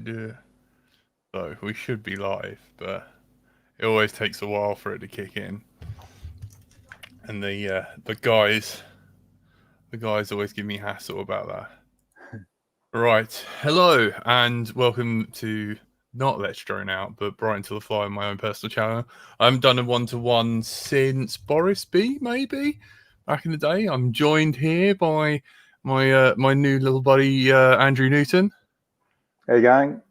So we should be live, but it always takes a while for it to kick in. And the guys always give me hassle about that. Right. Hello and welcome to not Let's Drone Out, but Brighton Till I Fly on my own personal channel. I haven't done a one-to-one since Boris B, maybe, back in the day. I'm joined here by my new little buddy Andrew Newton. How you going?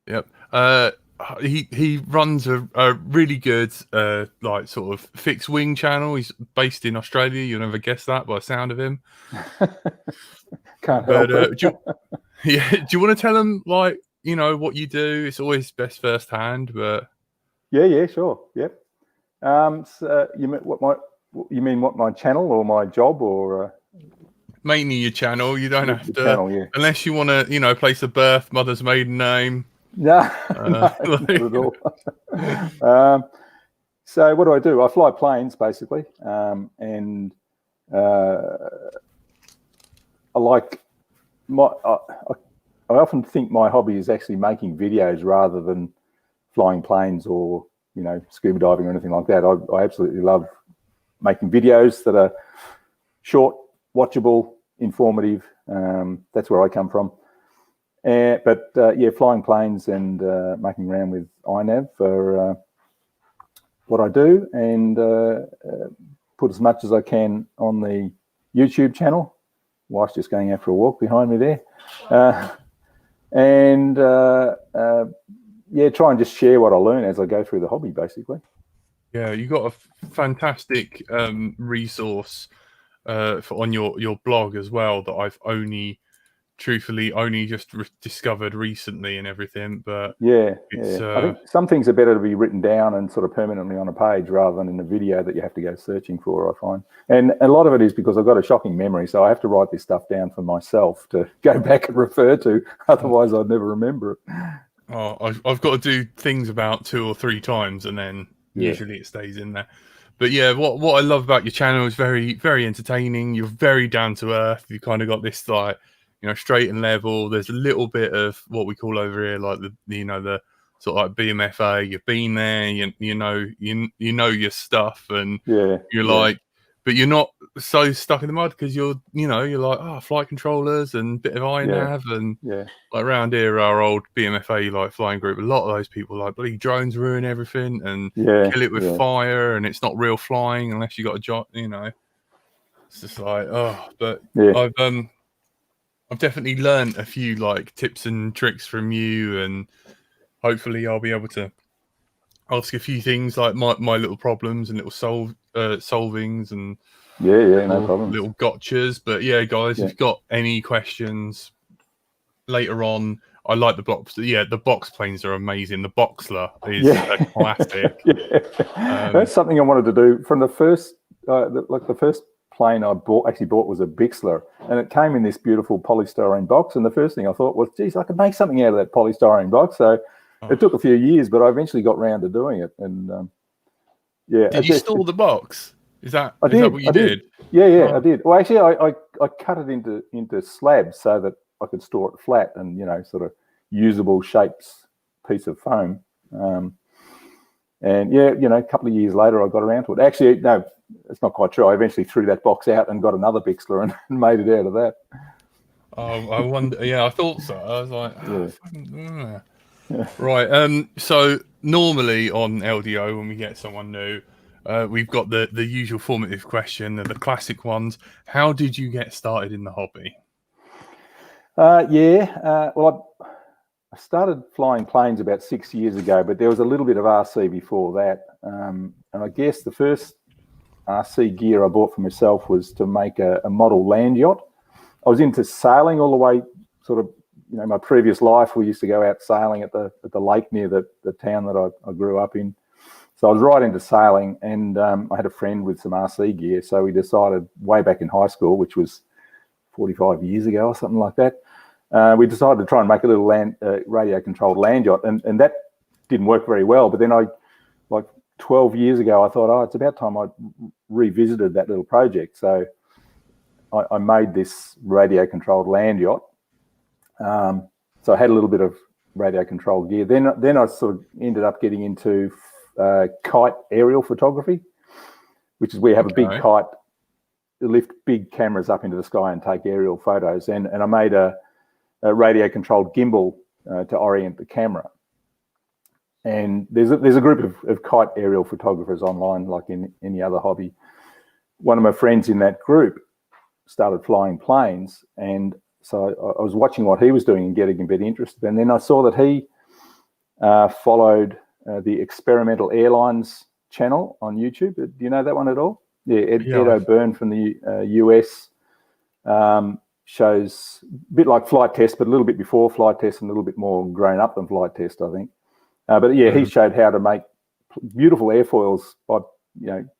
Yep. He runs a really good like sort of fixed wing channel. He's based in Australia. You'll never guess that by the sound of him. Can't help it. Do you want to tell them, like, you know, what you do? It's always best firsthand, but yeah, sure, yep. So you mean what my channel or my job or? Mainly your channel. You don't have to, channel, yeah. Unless you want to, you know, place of birth, mother's maiden name. No, not at all. So what do? I fly planes basically, and I like I often think my hobby is actually making videos rather than flying planes or, you know, scuba diving or anything like that. I absolutely love making videos that are short, watchable, informative. That's where I come from. But flying planes and making around with iNav for what I do, and put as much as I can on the YouTube channel. Wife's just going out for a walk behind me there. Try and just share what I learn as I go through the hobby, basically. Yeah, you got a fantastic resource on your blog as well that I've truthfully only just discovered recently and everything. But I think some things are better to be written down and sort of permanently on a page rather than in a video that you have to go searching for, I find. And a lot of it is because I've got a shocking memory, so I have to write this stuff down for myself to go back and refer to, otherwise I'd never remember it. Oh, I've got to do things about 2 or 3 times, and then usually it stays in there. But yeah, what I love about your channel is very, very entertaining. You're very down to earth. You kind of got this, like, you know, straight and level. There's a little bit of what we call over here, like the sort of like BMFA. You've been there, you know your stuff, and like, but you're not so stuck in the mud because you're like, flight controllers and bit of iNav and like around here, our old BMFA like flying group. A lot of those people like bloody drones ruin everything and kill it with fire, and it's not real flying unless you got a job. You know, it's just like but I've definitely learned a few like tips and tricks from you, and hopefully I'll be able to ask a few things like my little problems and little solvings and no problem, little gotchas. But yeah, guys, if you've got any questions later on, I like the blocks. The box planes are amazing. The Boxler is a classic. That's something I wanted to do from the first the first plane I bought was a Bixler, and it came in this beautiful polystyrene box, and the first thing I thought was, geez, I could make something out of that polystyrene box. So it took a few years, but I eventually got round to doing it. And did you store the box? Is that what you did? I did. Well, actually I cut it into slabs so that I could store it flat and, you know, sort of usable shapes piece of foam. And a couple of years later I got around to it. Actually, no, it's not quite true. I eventually threw that box out and got another Bixler and made it out of that. Oh, I wonder. Yeah, I thought so. I was like, right. So normally on LDO, when we get someone new, we've got the usual formative question, the classic ones. How did you get started in the hobby? Well, I started flying planes about 6 years ago, but there was a little bit of RC before that. And I guess the first RC gear I bought for myself was to make a model land yacht. I was into sailing all the way, sort of, you know, my previous life, we used to go out sailing at the lake near the town that I grew up in. So I was right into sailing, and I had a friend with some RC gear. So we decided way back in high school, which was 45 years ago or something like that, we decided to try and make a little radio-controlled land yacht, and that didn't work very well. But then 12 years ago, I thought, it's about time I revisited that little project. So I made this radio-controlled land yacht. So I had a little bit of radio controlled gear. Then I sort of ended up getting into kite aerial photography, which is where you have a big kite, lift big cameras up into the sky and take aerial photos. And I made a radio controlled gimbal to orient the camera. And there's a group of kite aerial photographers online, like in any other hobby. One of my friends in that group started flying planes, and so I was watching what he was doing and getting a bit interested. And then I saw that he followed the Experimental Airlines channel on YouTube. Do you know that one at all? Yeah, Ed O'Byrne from the US shows a bit like Flight Test, but a little bit before Flight Test and a little bit more grown up than Flight Test, I think. But yeah, he showed how to make beautiful airfoils by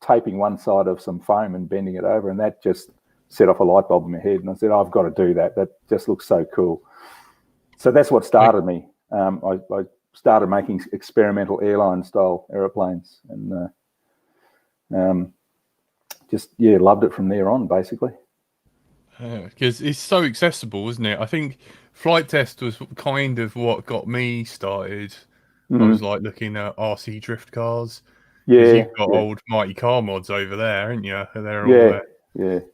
taping one side of some foam and bending it over, and that just set off a light bulb in my head. And I said, I've got to do that. That just looks so cool. So that's what started me. I started making experimental airline style aeroplanes, and loved it from there on, basically. Because it's so accessible, isn't it? I think Flight Test was kind of what got me started. I was like looking at RC drift cars. Yeah, you've got old Mighty Car mods over there, haven't you? They're all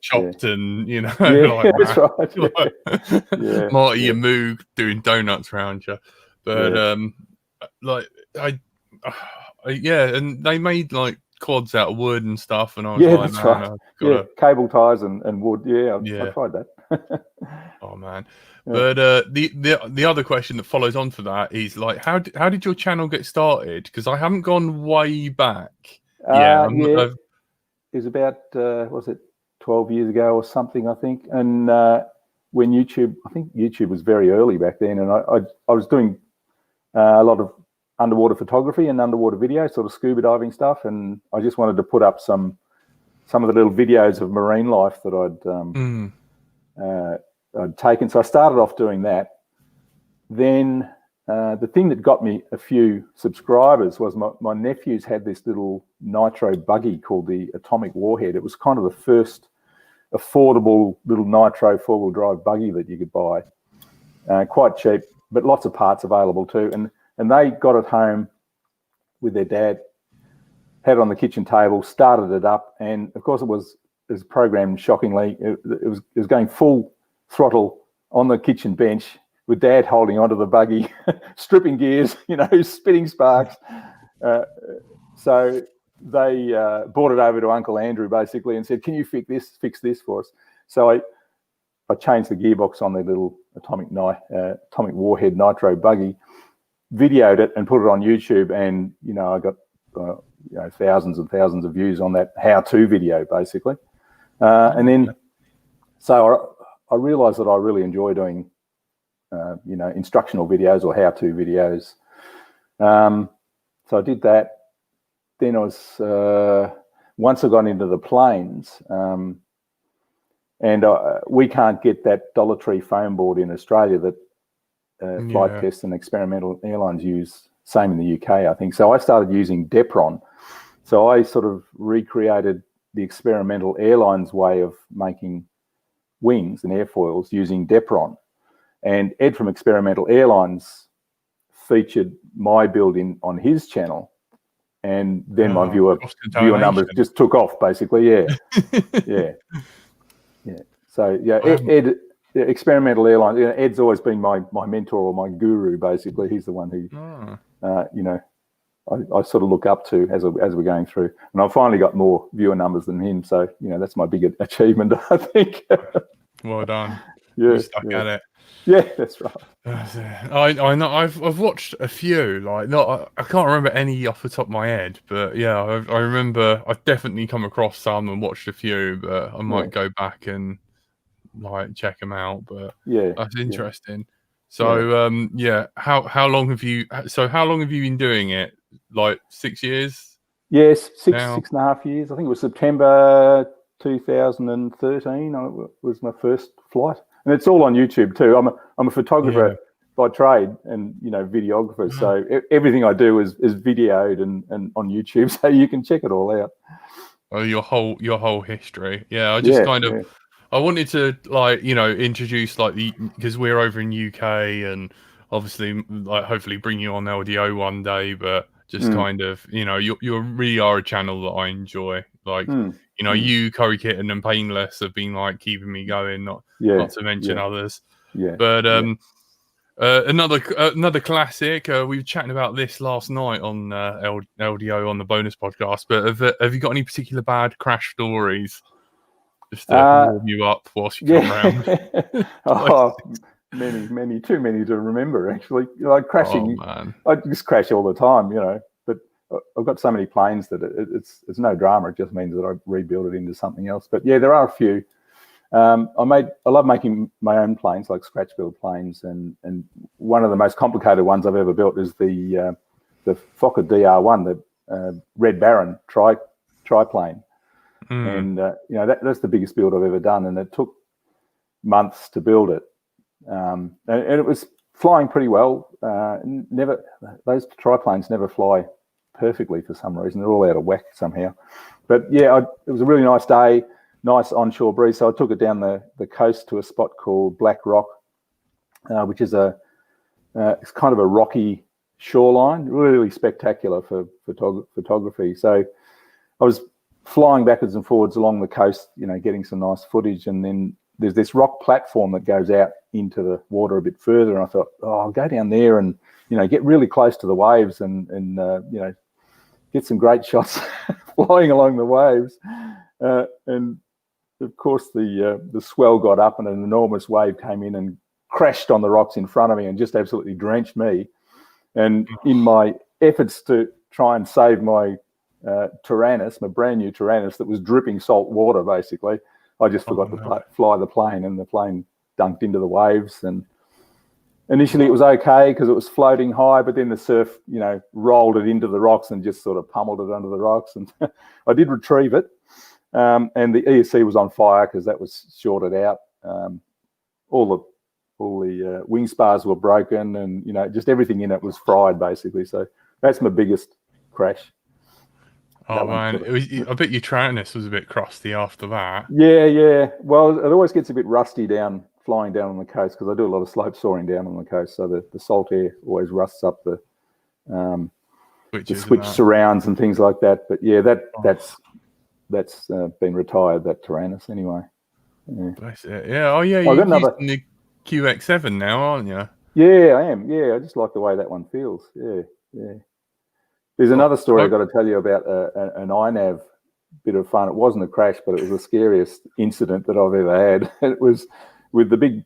chopped and like that's right. Like, Marty and Moog doing donuts around you. But and they made like quads out of wood and stuff, and I was like, that's right. Cable ties and wood. I tried that. Oh man. But the other question that follows on for that is like, how did your channel get started? Because I haven't gone way back. It was about 12 years ago or something, I think. And when YouTube was very early back then, and I was doing a lot of underwater photography and underwater video, sort of scuba diving stuff, and I just wanted to put up some of the little videos of marine life that I'd taken. So I started off doing that. Then the thing that got me a few subscribers was my nephews had this little nitro buggy called the Atomic Warhead. It was kind of the first affordable little nitro four-wheel drive buggy that you could buy. Quite cheap, but lots of parts available too. And they got it home with their dad, had it on the kitchen table, started it up, and of course it was programmed shockingly. It was going full throttle on the kitchen bench with Dad holding onto the buggy, stripping gears, spitting sparks. So they brought it over to Uncle Andrew basically and said, "Can you fix this for us?" So I changed the gearbox on their little Atomic Warhead nitro buggy, videoed it and put it on YouTube, and I got thousands and thousands of views on that how-to video basically. And then so I realized that I really enjoy doing instructional videos or how-to videos. So I did that. Then I was once I got into the planes, and we can't get that Dollar Tree foam board in Australia that Flight Test and Experimental Airlines use. Same in the UK, I think. So I started using Depron. So I sort of recreated the Experimental Airlines way of making wings and airfoils using Depron. And Ed from Experimental Airlines featured my build on his channel, and then my viewer numbers just took off basically. Yeah. So Ed, Experimental Airlines. Ed's always been my mentor or my guru basically. He's the one who I sort of look up to as we're going through, and I've finally got more viewer numbers than him. So that's my big achievement, I think. Well done. Yeah, you stuck at it. Yeah, that's right. I know. I've watched a few. I can't remember any off the top of my head, but yeah, I remember. I've definitely come across some and watched a few, but I might go back and check them out. But that's interesting. So how long have you? So how long have you been doing it? 6 years? Yes, six and a half years. I think it was September 2013. Was my first flight, and it's all on YouTube too. I'm a photographer by trade and videographer, so everything I do is videoed and on YouTube, so you can check it all out. Oh, your whole history. Yeah, I just I wanted to introduce because we're over in UK and obviously, like hopefully bring you on LDO one day, but just kind of, you really are a channel that I enjoy. Like, you, Curry Kitten and Painless have been like keeping me going, not to mention others. Yeah. But another classic. We were chatting about this last night on LDO on the bonus podcast. But have you got any particular bad crash stories? Just to warm you up whilst you come round. Many, too many to remember. Actually, like crashing. Oh, man. I just crash all the time, But I've got so many planes that it's no drama. It just means that I rebuild it into something else. But yeah, there are a few. I love making my own planes, like scratch build planes, and one of the most complicated ones I've ever built is the Fokker DR1, the Red Baron triplane. And that's the biggest build I've ever done, and it took months to build it. And it was flying pretty well. Those triplanes never fly perfectly for some reason. They're all out of whack somehow. But yeah, it was a really nice day, nice onshore breeze. So I took it down the coast to a spot called Black Rock, which is it's kind of a rocky shoreline, really spectacular for photography. So I was flying backwards and forwards along the coast, getting some nice footage, and then there's this rock platform that goes out into the water a bit further, and I thought, I'll go down there and get really close to the waves and get some great shots flying along the waves. And of course the swell got up and an enormous wave came in and crashed on the rocks in front of me and just absolutely drenched me. And in my efforts to try and save my Tyrannus, my brand new Tyrannus that was dripping salt water, basically, I just forgot to fly the plane, and the plane dunked into the waves. And initially it was okay because it was floating high, but then the surf, rolled it into the rocks and just sort of pummeled it under the rocks. And I did retrieve it, and the ESC was on fire because that was shorted out. All the wing spars were broken, and just everything in it was fried, basically. So that's my biggest crash. Oh man, I bet your Tyrannus was a bit crusty after that. Yeah. Well, it always gets a bit rusty flying down on the coast, because I do a lot of slope soaring down on the coast, so the salt air always rusts up the switch surrounds and things like that. But yeah, that's been retired, that Tyrannus, anyway. Yeah. Bless it. Yeah. Oh yeah, you're using the QX7 now, aren't you? Yeah, I am. Yeah, I just like the way that one feels. Yeah. There's another story I've got to tell you about an iNav bit of fun. It wasn't a crash, but it was the scariest incident that I've ever had. It was with the big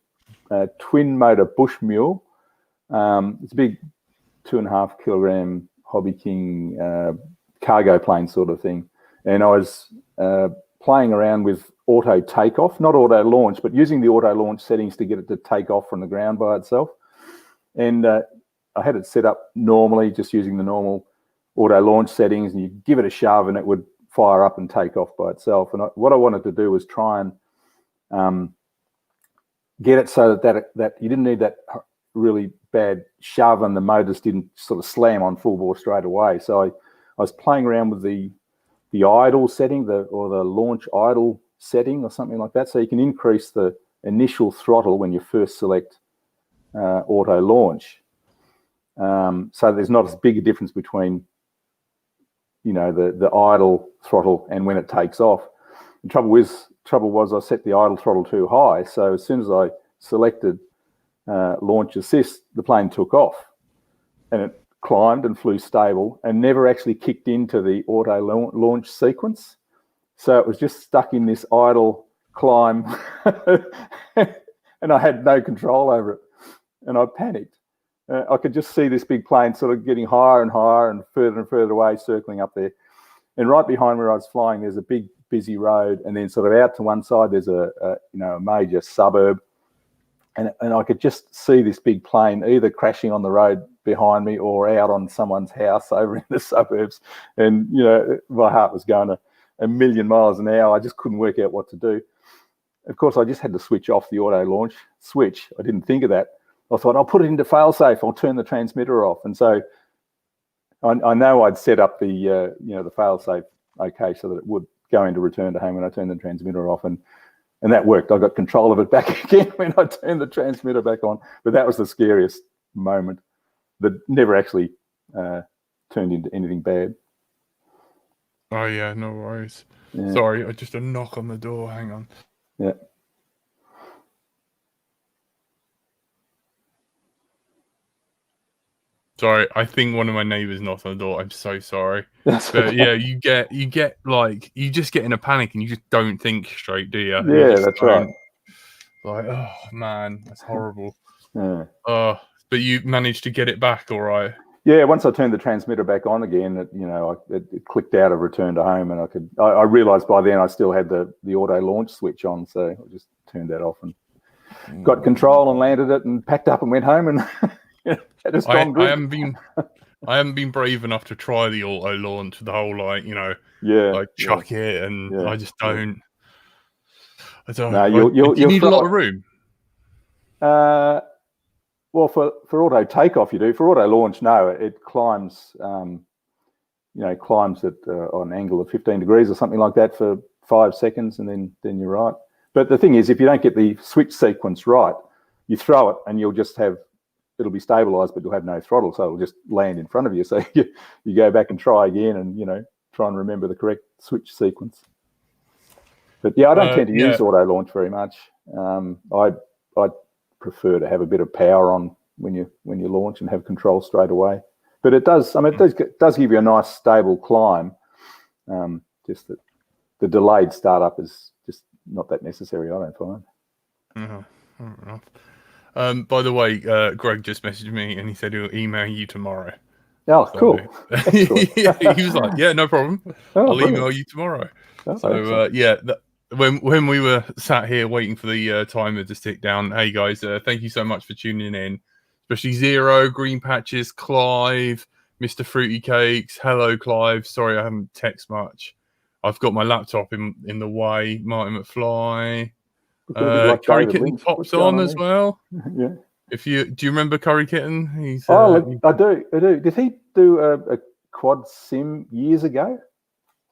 twin motor bush mule. It's a big 2.5 kilogram Hobby King cargo plane sort of thing. And I was playing around with auto takeoff, not auto launch, but using the auto launch settings to get it to take off from the ground by itself. And I had it set up normally, just using the normal auto launch settings, and you give it a shove and it would fire up and take off by itself. And what I wanted to do was try and get it so that you didn't need that really bad shove and the motors didn't sort of slam on full bore straight away. So I was playing around with the idle setting, or the launch idle setting or something like that. So you can increase the initial throttle when you first select auto launch. So there's not as big a difference between the idle throttle and when it takes off. The trouble was I set the idle throttle too high, so as soon as I selected launch assist, the plane took off, and it climbed and flew stable and never actually kicked into the auto launch sequence. So it was just stuck in this idle climb and I had no control over it, and I panicked. I could just see this big plane sort of getting higher and higher and further away, circling up there. And right behind where I was flying, there's a big busy road, and then sort of out to one side there's a major suburb, and I could just see this big plane either crashing on the road behind me or out on someone's house over in the suburbs. And my heart was going a million miles an hour. I just couldn't work out what to do. Of course, I just had to switch off the auto launch switch. I didn't think of that. I thought, I'll put it into failsafe. I'll turn the transmitter off. And so I know I'd set up the the failsafe okay, so that it would go into return to home when I turned the transmitter off, and that worked. I got control of it back again when I turned the transmitter back on. But that was the scariest moment that never actually turned into anything bad. Oh yeah, no worries. Yeah. Sorry, just a knock on the door. Hang on. Yeah. Sorry, I think one of my neighbours knocked on the door. I'm so sorry. That's But okay. yeah, you get like, you just get in a panic and you just don't think straight, do you? Yeah, You just that's don't. right. Like, oh man, that's horrible. Yeah. But you managed to get it back all right. Yeah, once I turned the transmitter back on again, it clicked out of return to home, and I realised by then I still had the auto launch switch on, so I just turned that off and got control and landed it and packed up and went home and had a strong drink. I haven't been brave enough to try the auto launch, the whole chuck it, and I just don't. I don't. No, you need a lot of room. Well, for auto takeoff, you do. For auto launch, no. It climbs, climbs at an angle of 15 degrees or something like that for 5 seconds, and then you're right. But the thing is, if you don't get the switch sequence right, you throw it and you'll just have, it'll be stabilized, but you'll have no throttle, so it'll just land in front of you. So you go back and try again, and try and remember the correct switch sequence. But yeah, I don't tend to use auto launch very much. I prefer to have a bit of power on when you launch and have control straight away. But it does give you a nice stable climb. Just that the delayed startup is just not that necessary, I don't find. By the way, Greg just messaged me and he said he'll email you tomorrow. Oh, so, cool. He was like, yeah, no problem. I'll email you tomorrow. Oh, so when we were sat here waiting for the timer to tick down, hey guys, thank you so much for tuning in, especially Zero, Green Patches, Clive, Mr. Fruity Cakes. Hello, Clive. Sorry I haven't texted much. I've got my laptop in the way. Martin McFly. Curry Kitten pops on as well. Yeah. Do you remember Curry Kitten? He's I do. Did he do a quad sim years ago?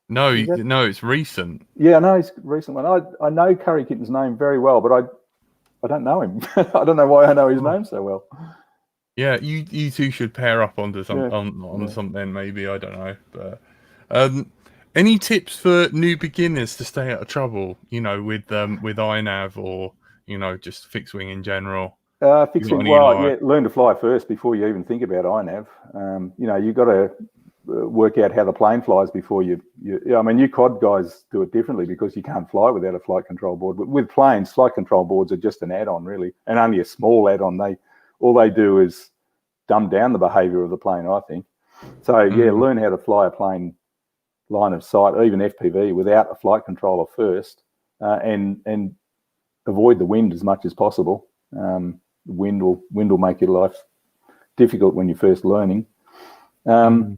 No, it's recent. Yeah, I know he's a recent one. I know Curry Kitten's name very well, but I don't know him. I don't know why I know his name so well. Yeah, you two should pair up onto something maybe. I don't know, but any tips for new beginners to stay out of trouble? With iNav or just fixed wing in general. Fixed wing. Learn to fly first before you even think about iNav. You've got to work out how the plane flies before you quad guys do it differently because you can't fly without a flight control board. But with planes, flight control boards are just an add-on really, and only a small add-on. All they do is dumb down the behavior of the plane, I think. So learn how to fly a plane line of sight, or even FPV, without a flight controller first, and avoid the wind as much as possible. Wind will make your life difficult when you're first learning. So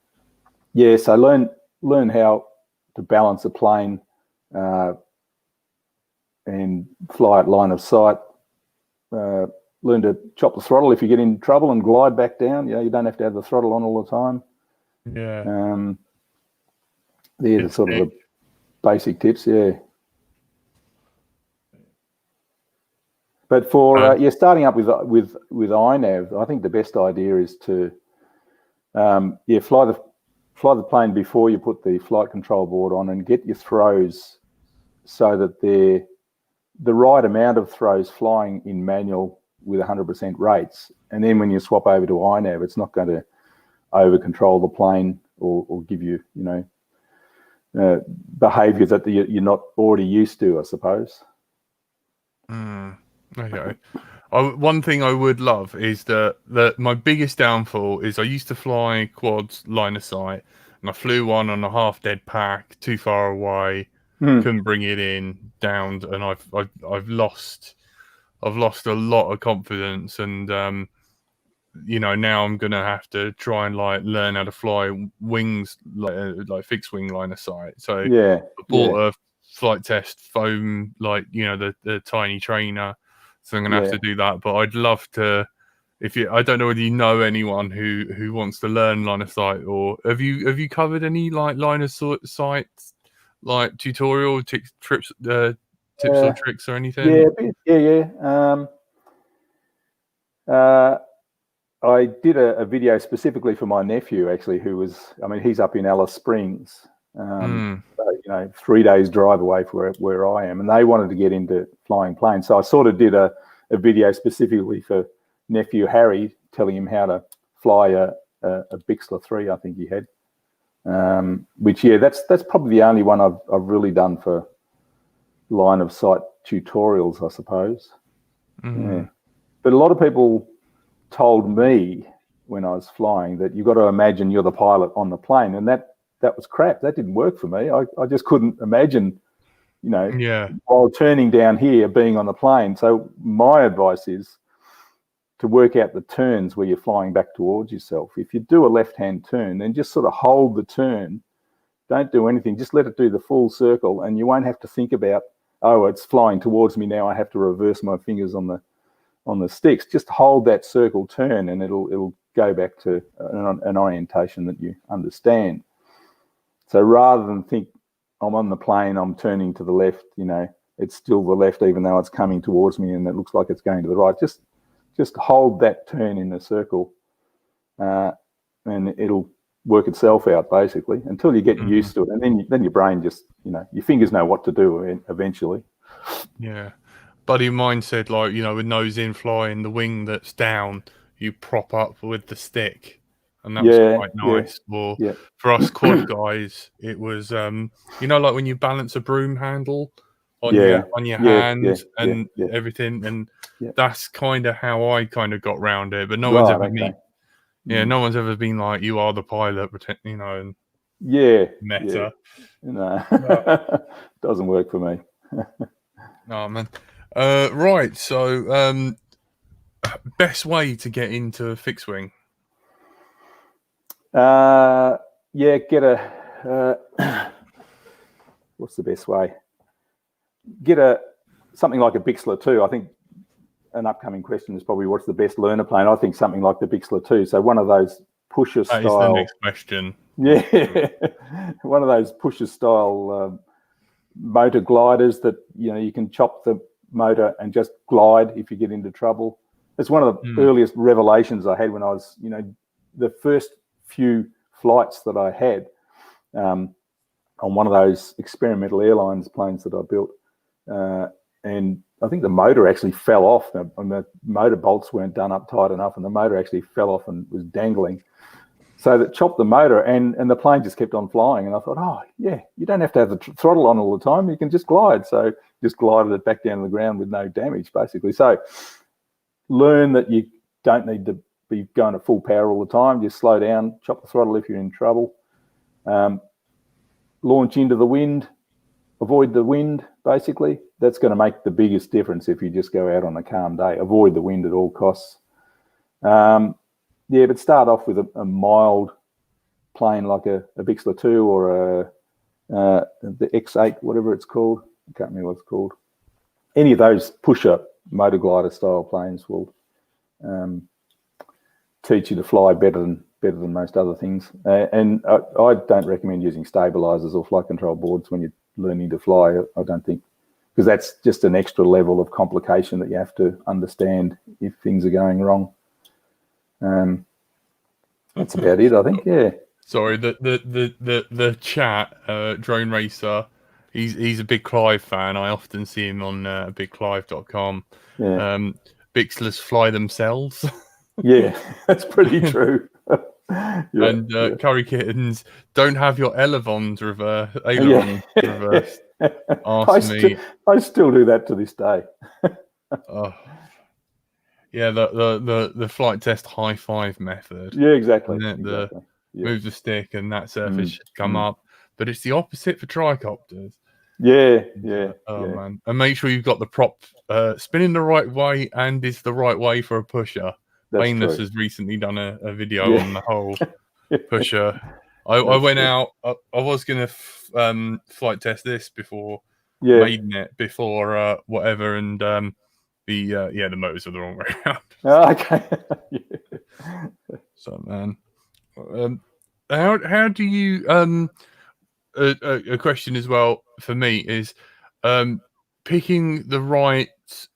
learn how to balance a plane and fly at line of sight. Learn to chop the throttle if you get in trouble and glide back down. You don't have to have the throttle on all the time. Yeah. They're the sort of the basic tips. Yeah. But for starting up with iNav, I think the best idea is to fly the plane before you put the flight control board on, and get your throws so that they're the right amount of throws flying in manual with 100% rates. And then when you swap over to iNav, it's not going to over control the plane or give you behavior that you're not already used to, I suppose. Okay. One thing I would love is that my biggest downfall is I used to fly quads line of sight, and I flew one on a half dead pack too far away, couldn't bring it in, downed, and I've lost a lot of confidence, and now I'm gonna have to try and learn how to fly wings like fixed wing line of sight. So I bought a flight test foam, the tiny trainer. So I'm gonna have to do that. But I'd love to. I don't know whether you know anyone who wants to learn line of sight, or have you covered any line of sight tutorial tips or tricks or anything? Yeah. I did a video specifically for my nephew, actually, who was, I mean, he's up in Alice Springs, so, 3 days drive away from where I am, and they wanted to get into flying planes. So I sort of did a video specifically for nephew Harry, telling him how to fly a Bixler 3, I think he had. Which, yeah, that's probably the only one I've really done for line of sight tutorials, I suppose. Yeah. But a lot of people told me when I was flying that you've got to imagine you're the pilot on the plane, and that was crap. That didn't work for me. I just couldn't imagine, while turning down here, being on the plane. So my advice is to work out the turns where you're flying back towards yourself. If you do a left-hand turn, then just sort of hold the turn. Don't do anything. Just let it do the full circle, and you won't have to think about, oh, it's flying towards me now, I have to reverse my fingers on the sticks. Just hold that circle turn, and it'll go back to an orientation that you understand. So rather than think, I'm on the plane, I'm turning to the left, it's still the left even though it's coming towards me and it looks like it's going to the right. Just hold that turn in the circle, and it'll work itself out basically until you get used to it, and then your brain just, your fingers know what to do eventually. Yeah, buddy of mine said, like, with nose in flying, the wing that's down, you prop up with the stick, and that was quite nice. Well, for us quad guys, it was like when you balance a broom handle on your hand and everything, and that's kind of how I kind of got around it. But no one's ever no one's ever been like, you are the pilot, and meta. No, doesn't work for me. Oh man. Right, so best way to get into fixed wing? Get what's the best way? Get something like a Bixler 2. I think an upcoming question is probably what's the best learner plane. I think something like the Bixler 2. So one of those pusher style. That is the next question. Yeah, one of those pusher style motor gliders that you can chop the motor and just glide if you get into trouble. It's one of the earliest revelations I had when I was, the first few flights that I had on one of those experimental airlines planes that I built, and I think the motor actually fell off, and the motor bolts weren't done up tight enough, and the motor actually fell off and was dangling. So that chopped the motor, and the plane just kept on flying. And I thought, oh, yeah, you don't have to have the throttle on all the time. You can just glide. So just glided it back down to the ground with no damage, basically. So learn that you don't need to be going at full power all the time. Just slow down, chop the throttle if you're in trouble. Launch into the wind, avoid the wind, basically. That's going to make the biggest difference if you just go out on a calm day. Avoid the wind at all costs. But start off with a mild plane like a Bixler 2 or the X8, whatever it's called. I can't remember what it's called. Any of those pusher motor glider style planes will teach you to fly better than most other things. And I don't recommend using stabilizers or flight control boards when you're learning to fly, I don't think, because that's just an extra level of complication that you have to understand if things are going wrong. That's about it, I think. Yeah. Sorry, the chat, Drone Racer, he's a big Clive fan. I often see him on bigclive.com. Yeah. Bixlers fly themselves. Yeah, that's pretty true. And Curry Kittens, don't have your ailerons reversed. I still do that to this day. Yeah, the flight test high five method. Yeah, exactly. Move the stick and that surface should come up. But it's the opposite for tricopters. Yeah. Man. And make sure you've got the prop spinning the right way and is the right way for a pusher. Painless has recently done a video on the whole pusher. I went out. I was going to flight test this before maiden it, before whatever, and the motors are the wrong way around. Oh, okay. So, man, how do you a question as well for me is picking the right,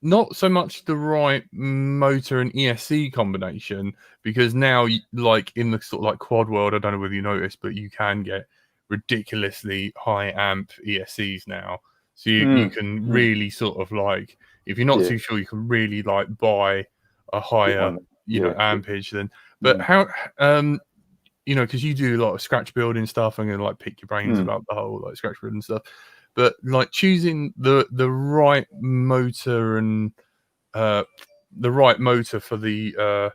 not so much the right motor and ESC combination, because now, like in the sort of like quad world, I don't know whether you noticed, but you can get ridiculously high amp ESCs now. So you can really sort of like, if you're not too sure, you can really like buy a higher, ampage than. But how, because you do a lot of scratch building stuff, I'm gonna like pick your brains about the whole like scratch building stuff. But like choosing the right motor and the right motor for the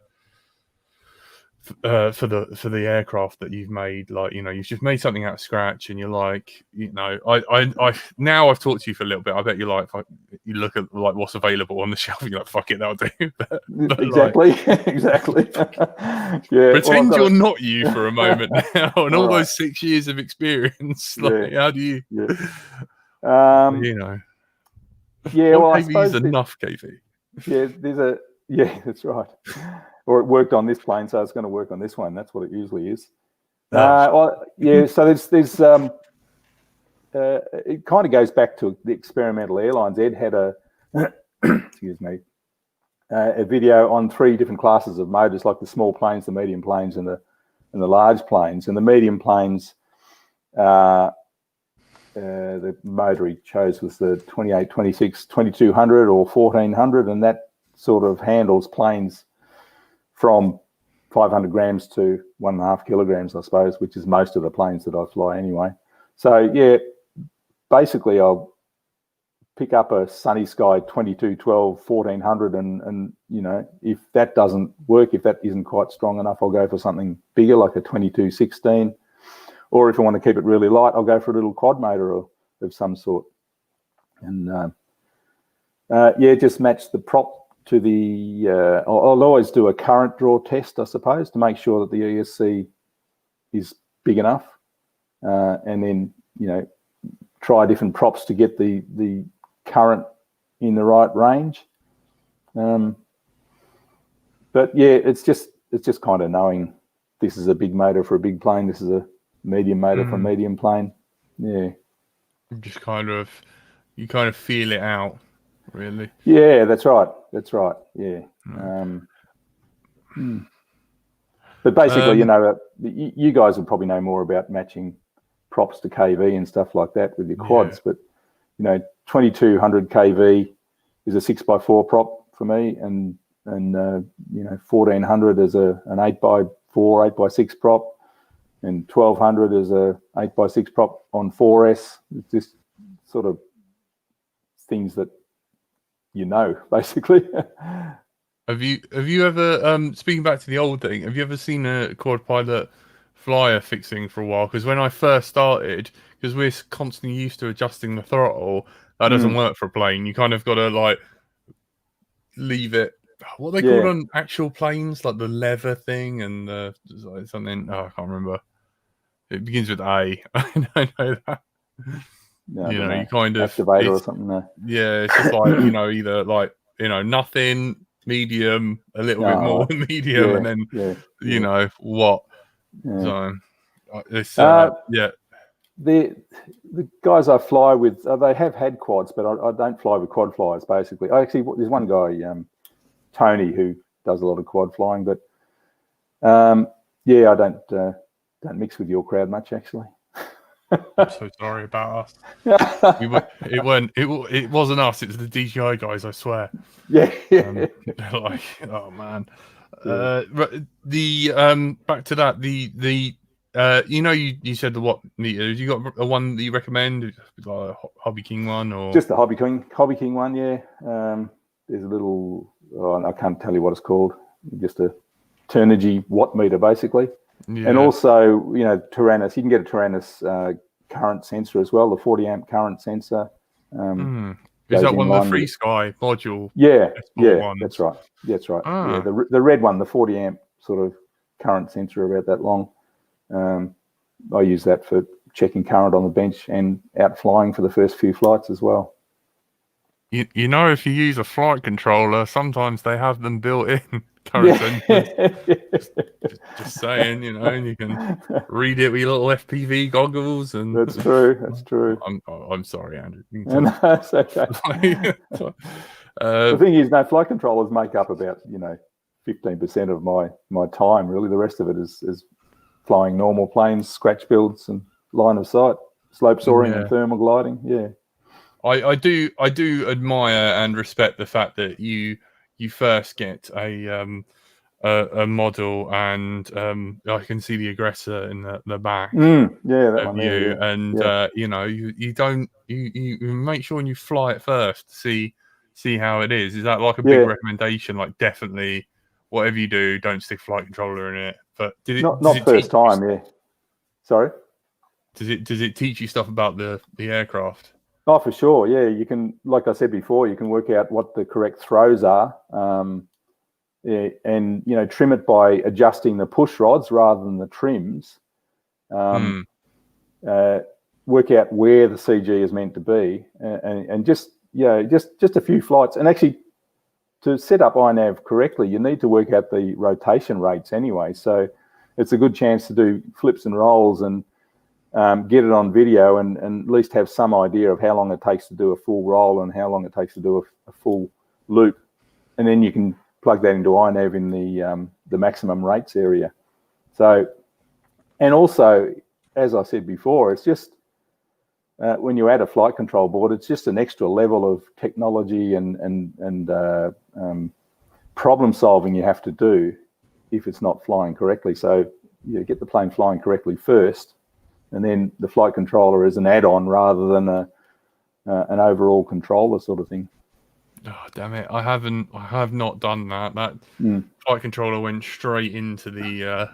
for the aircraft that you've made, like you've just made something out of scratch, and you're like, I now I've talked to you for a little bit. I bet you like, if you look at like what's available on the shelf, you're like, fuck it, that'll do. but exactly, like, exactly. Pretend you're not you for a moment now, and all those 6 years of experience. Like, how do you? I suppose enough, KV. That's right. Or it worked on this plane, so it's going to work on this one. That's what it usually is. So there's it kind of goes back to the experimental airlines. Ed had a excuse me, a video on 3 different classes of motors, like the small planes, the medium planes, and the large planes. And the medium planes, the motor he chose was the 28, 26, 2200 or 1400, and that sort of handles planes from 500 grams to 1.5 kilograms, I suppose, which is most of the planes that I fly anyway. So basically I'll pick up a Sunny Sky 2212 1400, and if that doesn't work, if that isn't quite strong enough, I'll go for something bigger, like a 2216. Or if I want to keep it really light, I'll go for a little quad motor of some sort. And just match the prop to the. I'll always do a current draw test, I suppose, to make sure that the ESC is big enough, and then try different props to get the current in the right range. But it's just kind of knowing this is a big motor for a big plane, this is a medium motor for a medium plane. Just you kind of feel it out, really. That's right. But basically, you guys will probably know more about matching props to KV and stuff like that with your quads. But 2200 KV is a 6x4 prop for me, and 1400 is an 8x4, 8x6 prop, and 1200 is a 8x6 prop on 4S. It's just sort of things that basically. Have you ever, speaking back to the old thing, have you ever seen a quad pilot flyer fixing for a while? Because when I first started, because we're constantly used to adjusting the throttle, that doesn't work for a plane. You kind of got to like leave it. What they called on actual planes, like the lever thing, and something. Oh, I can't remember. It begins with A. I know that. No, you kind of activator or something. Yeah, it's just like either like nothing, medium, a little bit more medium, and then what. So it's the guys I fly with, they have had quads, but I don't fly with quad flyers. Basically, there's one guy, Tony, who does a lot of quad flying, but I don't mix with your crowd much, actually. I'm so sorry about us. It wasn't us. It was the DJI guys. I swear. Like, oh man. Back to that. You said the what meter? Have you got a one that you recommend, like a Hobby King one, or just the Hobby King one? Yeah. There's a little. I can't tell you what it's called. Just a Turnigy watt meter, basically. Yeah. And also, Taranis. You can get a Taranis current sensor as well, the 40 amp current sensor. Is that one of the Free Sky module? That's right. Yeah, the red one, the 40 amp sort of current sensor, about that long. I use that for checking current on the bench and out flying for the first few flights as well. If you use a flight controller, sometimes they have them built in. current sentence. Just saying, and you can read it with your little FPV goggles. And that's true. That's true. I'm sorry, Andrew. No, it's okay. The thing is, flight controllers make up about 15% of my time. Really, the rest of it is flying normal planes, scratch builds, and line of sight, slope soaring, and thermal gliding. Yeah, I do admire and respect the fact that you first get a model, and I can see the aggressor in the back. That of one you, there, yeah. And you don't you make sure when you fly it first to see how it is. Is that like a big recommendation? Like, definitely, whatever you do, don't stick a flight controller in it. But not first time? Yeah. Sorry. Does it teach you stuff about the aircraft? Oh, for sure. Yeah, you can, like I said before, you can work out what the correct throws are, and trim it by adjusting the push rods rather than the trims. Work out where the CG is meant to be, and just a few flights. And actually, to set up iNav correctly, you need to work out the rotation rates anyway. So it's a good chance to do flips and rolls and get it on video, and at least have some idea of how long it takes to do a full roll and how long it takes to do a full loop, and then you can plug that into iNav in the maximum rates area. So, and also, as I said before, it's just when you add a flight control board, it's just an extra level of technology and problem solving you have to do if it's not flying correctly. So you get the plane flying correctly first, and then the flight controller is an add-on rather than an overall controller sort of thing. Oh, damn it! I have not done that. That flight controller went straight into the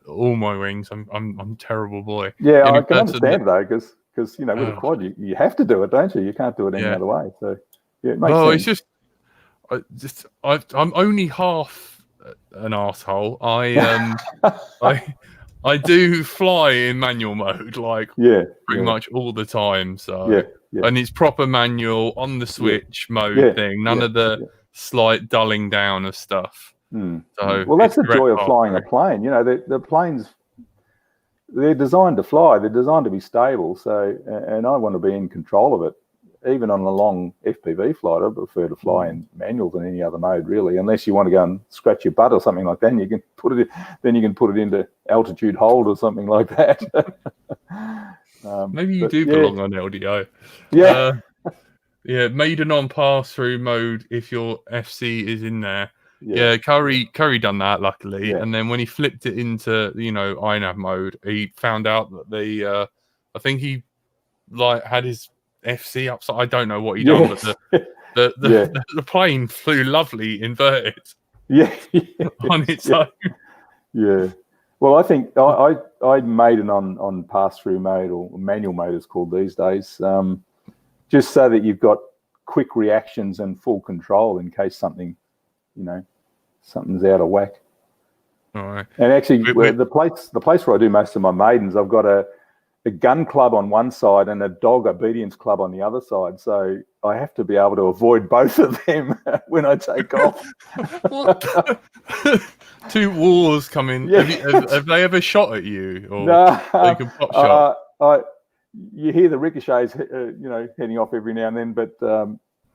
all my wings. I'm a terrible boy. Yeah, I can understand though, because with a quad you have to do it, don't you? You can't do it any other way. So yeah, it makes sense. It's just I'm only half an asshole. I do fly in manual mode, like pretty much all the time. So and it's proper manual on the switch mode thing. None of the slight dulling down of stuff. So well, that's the joy of flying a plane. The planes, they're designed to fly. They're designed to be stable. So, and I want to be in control of it. Even on a long FPV flight, I prefer to fly in manual than any other mode, really. Unless you want to go and scratch your butt or something like that, and you can put it. Then you can put it into altitude hold or something like that. Maybe you do belong on LDO. Yeah. Maiden on pass-through mode if your FC is in there. Yeah, Curry done that luckily, and then when he flipped it into iNav mode, he found out that I think he had his FC upside. I don't know what he done, but the plane flew lovely inverted. On its own. Yeah. Well, I think I made it on pass-through mode, or manual mode it's called these days, just so that you've got quick reactions and full control in case something's out of whack. All right. And actually, the place where I do most of my maidens, I've got a gun club on one side and a dog obedience club on the other side. So I have to be able to avoid both of them when I take off. Two wars coming. Yeah. Have they ever shot at you? Or they can pop shot? You hear the ricochets, heading off every now and then, but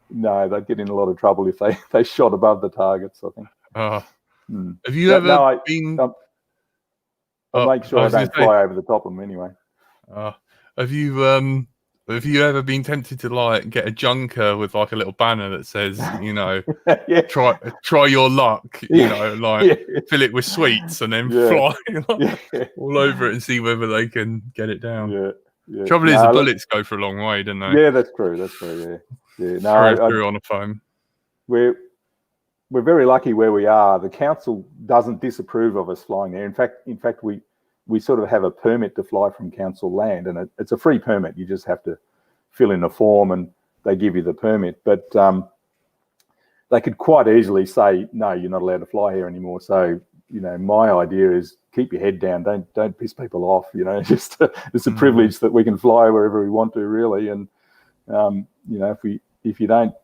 no, they'd get in a lot of trouble if they shot above the targets, I think. Have you ever been... I make sure I don't fly over the top of them anyway. Have you ever been tempted to get a junker with a little banner that says, try your luck, fill it with sweets and then fly all over it and see whether they can get it down? Trouble is the bullets go for a long way, don't they? Yeah, that's true. Yeah. Through on a foam. We're very lucky where we are. The council doesn't disapprove of us flying there. In fact, we sort of have a permit to fly from council land, and it's a free permit. You just have to fill in a form and they give you the permit. But they could quite easily say, no, you're not allowed to fly here anymore. So, my idea is keep your head down. Don't piss people off. Just it's a privilege that we can fly wherever we want to, really. And if you don't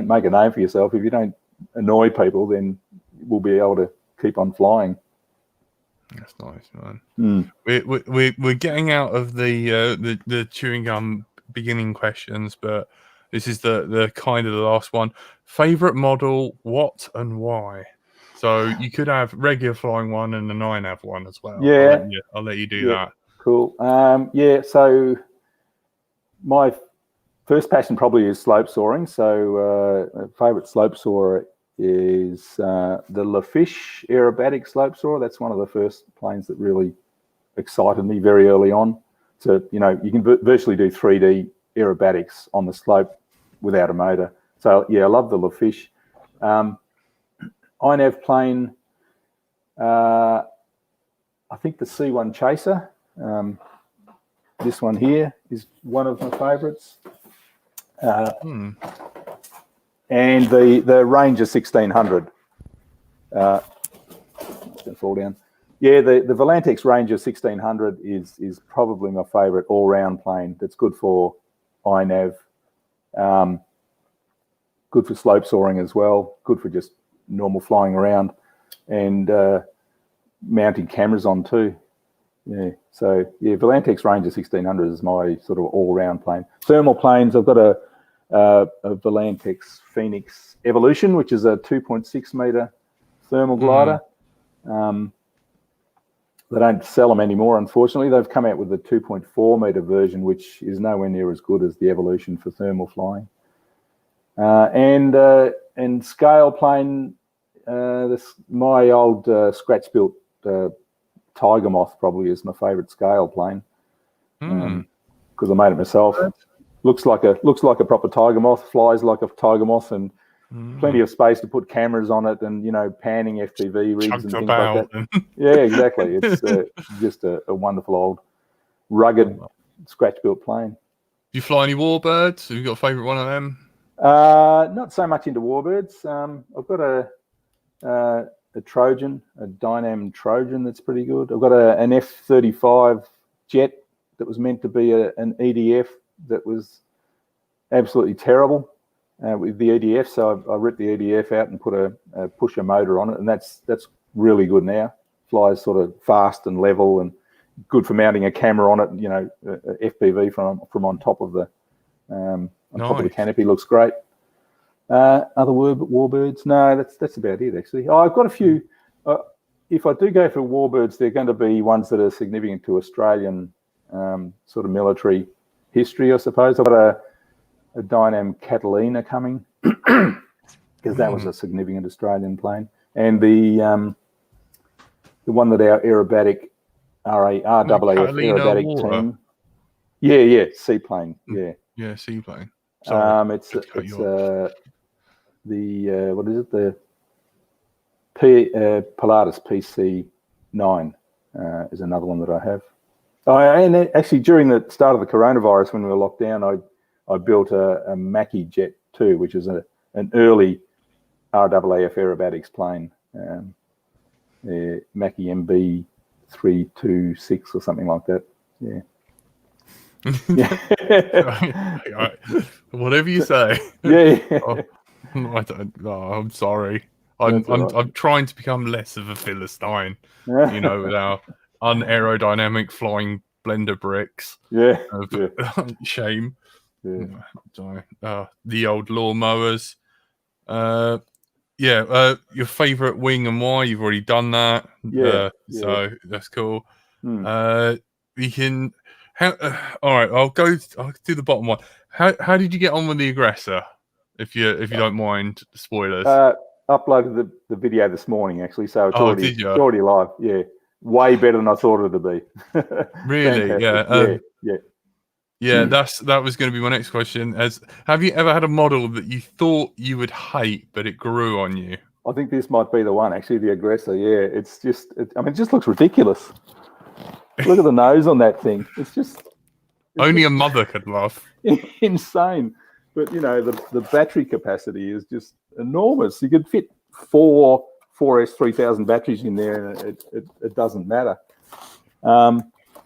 make a name for yourself, if you don't annoy people, then we'll be able to keep on flying. That's nice, man. We're getting out of the chewing gum beginning questions, but this is the kind of the last one. Favorite model, what and why? So you could have regular flying one and an iNav one as well. Yeah, I'll let you do that. Cool. So my first passion probably is slope soaring. So favorite slope soarer is the Lafish aerobatic slope soarer. That's one of the first planes that really excited me very early on. So, you can virtually do 3D aerobatics on the slope without a motor. So, I love the Lafish. iNav plane, I think the C1 Chaser. This one here is one of my favorites. And the Ranger 1600. It's going to fall down. Yeah, the Volantex Ranger 1600 is probably my favourite all-round plane. That's good for iNav, good for slope soaring as well, good for just normal flying around, and mounting cameras on too. Yeah, so Volantex Ranger 1600 is my sort of all-round plane. Thermal planes, I've got a Volantex Phoenix Evolution, which is a 2.6 metre thermal glider. They don't sell them anymore, unfortunately. They've come out with a 2.4 metre version, which is nowhere near as good as the Evolution for thermal flying. And scale plane, my old scratch-built Tiger Moth probably is my favourite scale plane, because I made it myself. Looks like a proper Tiger Moth, flies like a Tiger Moth, and plenty of space to put cameras on it, and panning FPV rigs and things like that. Yeah, exactly. It's just a wonderful old rugged scratch-built plane. Do you fly any warbirds? Have you got a favourite one of them? Not so much into warbirds. I've got a Trojan, a Dynam Trojan that's pretty good. I've got an F-35 jet that was meant to be an EDF that was absolutely terrible with the EDF. So I ripped the EDF out and put a pusher motor on it, and that's really good now. Flies sort of fast and level, and good for mounting a camera on it. FPV from on top of the top of the canopy looks great. Other warbirds? No, that's about it actually. I've got a few. If I do go for warbirds, they're going to be ones that are significant to Australian sort of military history, I suppose. I've got a Dynam Catalina coming because that was a significant Australian plane, and the one that our aerobatic RAAF aerobatic team. Yeah, seaplane. Yeah, seaplane. It's the what is it? The Pilatus PC9 is another one that I have. And actually, during the start of the coronavirus, when we were locked down, I built a Mackie Jet 2, which is an early RAAF aerobatics plane, Mackie MB 326 or something like that. Yeah. Whatever you say. Yeah. I'm sorry. I'm trying to become less of a Philistine, with our unaerodynamic flying blender bricks. Yeah. Shame. Yeah. The old lawnmowers. Your favourite wing and why? You've already done that. So that's cool. We can. All right. I'll do the bottom one. How did you get on with the Aggressor? If you don't mind spoilers. Uploaded the video this morning actually, so it's already live. Yeah, way better than I thought it would be. Really? Yeah. That was going to be my next question. Have you ever had a model that you thought you would hate, but it grew on you? I think this might be the one actually, the Aggressor. Yeah, it just looks ridiculous. Look at the nose on that thing. It's only a mother could love. Insane. But the battery capacity is just enormous. You could fit four 4S3000 batteries in there, and it doesn't matter.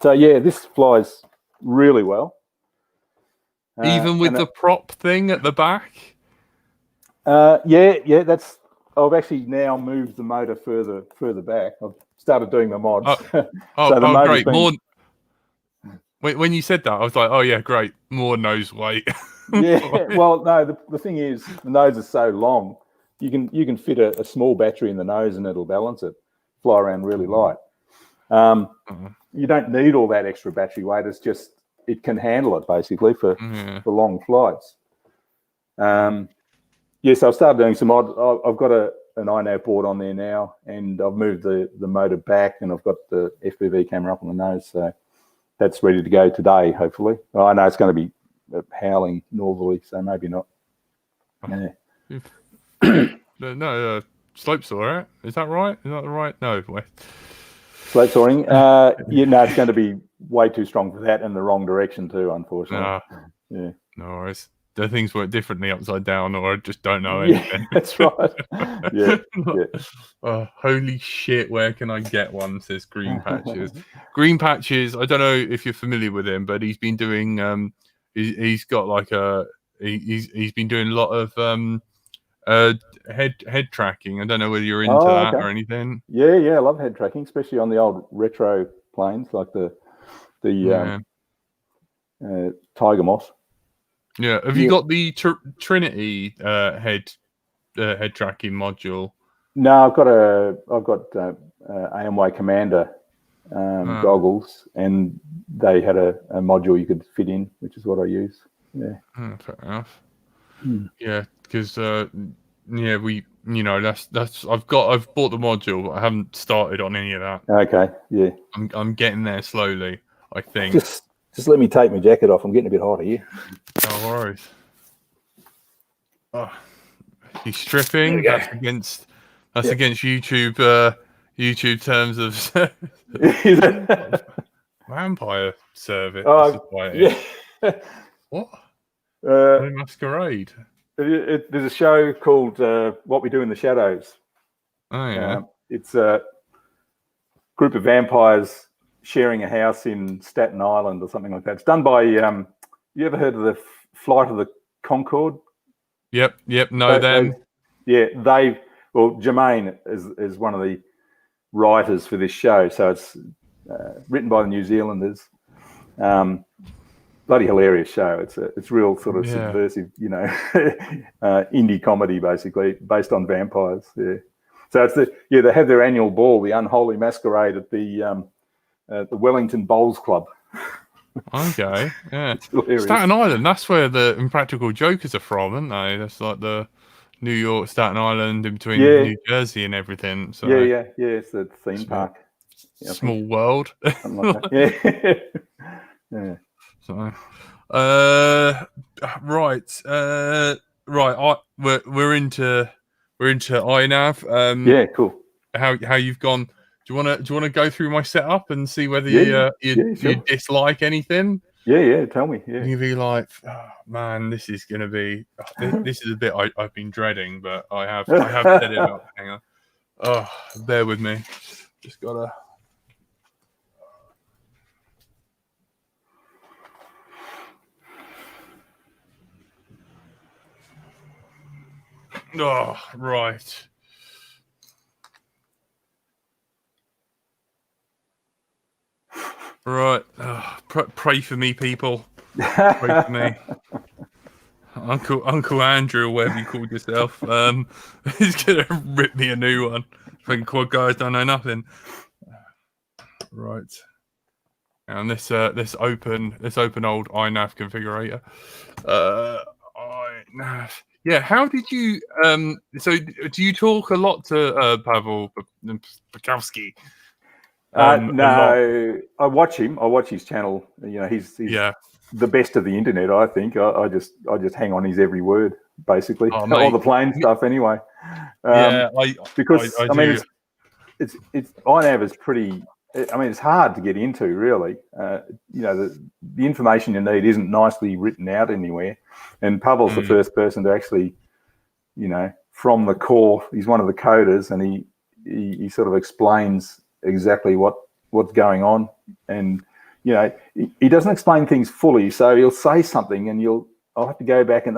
This flies really well. Even with the prop thing at the back. That's I've actually now moved the motor further back. I've started doing the mods. So the motor's great. been... More. When you said that, I was like, oh yeah, great. More nose weight. Yeah. Well, no. The thing is, the nose is so long, you can fit a small battery in the nose and it'll balance it, fly around really light. You don't need all that extra battery weight. It's just it can handle it basically for long flights. Yes, I've started doing some odd. I've got an iNav board on there now, and I've moved the motor back, and I've got the FPV camera up on the nose, so that's ready to go today. Hopefully, I know it's going to be howling northerly, so maybe not. Yeah. No, slope's all right. Is that right? Is that right? No, wait. Slope soaring. No, it's going to be way too strong for that, and the wrong direction too, unfortunately. Yeah. No worries. The things work differently upside down, or I just don't know anything. Yeah, that's right. Yeah. Oh, holy shit! Where can I get one? Says Green Patches. Green Patches. I don't know if you're familiar with him, but he's been doing. He's got like he's been doing a lot of head tracking. I don't know whether you're into that or anything. Yeah, I love head tracking, especially on the old retro planes like the Tiger Moss. Yeah, have you got the Trinity head tracking module? No, I've got AMY Commander goggles, and they had a module you could fit in, which is what I use. Yeah, fair enough. Yeah, because that's I've bought the module, but I haven't started on any of that. Okay, yeah, I'm getting there slowly. I think. Just let me take my jacket off. I'm getting a bit hot here. No worries. Oh, he's stripping. That's against YouTube terms of vampire service. What? Masquerade. There's a show called What We Do in the Shadows. Oh yeah. It's a group of vampires sharing a house in Staten Island or something like that. It's done by you ever heard of the Flight of the Concorde? Yep. Know them. Jermaine is one of the writers for this show, so it's written by the New Zealanders. Bloody hilarious show. It's real sort of subversive, indie comedy basically based on vampires. Yeah. So it's they have their annual ball, the Unholy Masquerade at the Wellington Bowls Club. Okay, yeah. Staten Island, that's where the Impractical Jokers are from, aren't they? That's like the New York, Staten Island, in between New Jersey and everything. So yeah. It's a theme park. Small world. Something like that. Yeah. So, right. We're into iNav. Yeah, cool. How you've gone? Do you want to go through my setup and see whether you dislike anything? Yeah. Tell me. Yeah. You'd be like, oh, man, this is going to be. This is a bit I've been dreading, but I have set it up. Hang on. Oh, bear with me. Just gotta. Oh, right. Right. Pray for me, people. Pray for me. Uncle Andrew, or whatever you called yourself, he's gonna rip me a new one. Fucking quad guys don't know nothing. Right. And this open old iNav configurator. iNav. Yeah, how did you so do you talk a lot to Pavel Bukowski? No, I watch him. I watch his channel. He's the best of the internet, I think. I just hang on his every word, basically. All the plane stuff anyway. Because I mean it's iNav is pretty. I mean, it's hard to get into, really. The information you need isn't nicely written out anywhere. And Pavel's the first person to actually, from the core, he's one of the coders, and he sort of explains exactly what's going on. And, he doesn't explain things fully. So he'll say something and I'll have to go back and,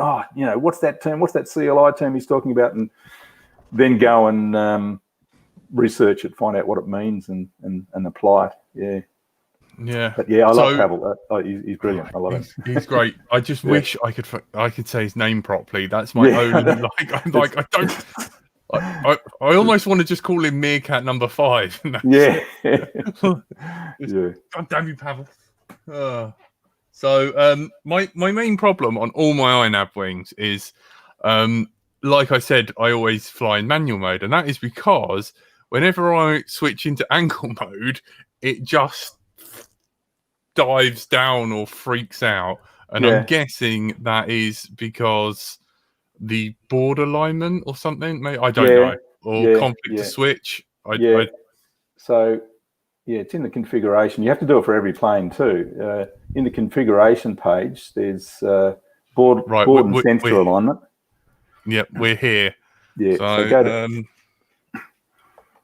what's that term? What's that CLI term he's talking about? And then go and research it, find out what it means, and apply it. Yeah. Yeah. But yeah, I love Pavel. He's brilliant. I love him. He's great. I just wish I could say his name properly. That's my only I almost want to just call him Meerkat number 5. Yeah. Yeah. God damn you, Pavel. So my main problem on all my iNav wings is, like I said, I always fly in manual mode, and that is because whenever I switch into angle mode, it just dives down or freaks out. And I'm guessing that is because the board alignment or something. Maybe, I don't know. Or conflict to switch. So it's in the configuration. You have to do it for every plane too. In the configuration page, there's board and sensor alignment. Yep, we're here. Yeah.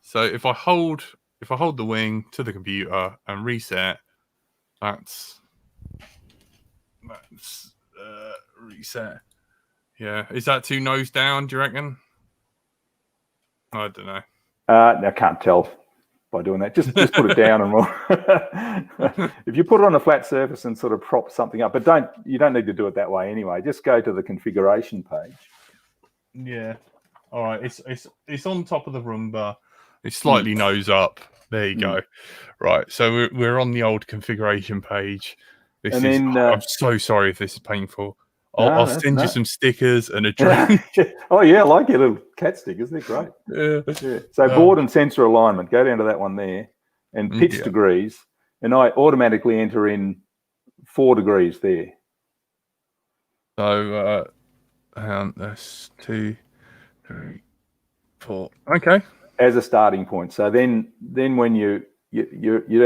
So if I hold the wing to the computer and reset, that's reset. Yeah, is that too nose down? Do you reckon? I don't know. I can't tell by doing that. Just put it down and roll. If you put it on a flat surface and sort of prop something up, but you don't need to do it that way anyway. Just go to the configuration page. Yeah. All right. It's on top of the Roomba. It's slightly nose up. There you go. Right. So we're on the old configuration page. I'm so sorry if this is painful. I'll send you some stickers and a drink. Oh yeah, I like your little cat stickers. They're great. Yeah. So board and sensor alignment. Go down to that one there, and pitch degrees. And I automatically enter in 4 degrees there. So that's 2, 3, 4. Okay. As a starting point. So then when you're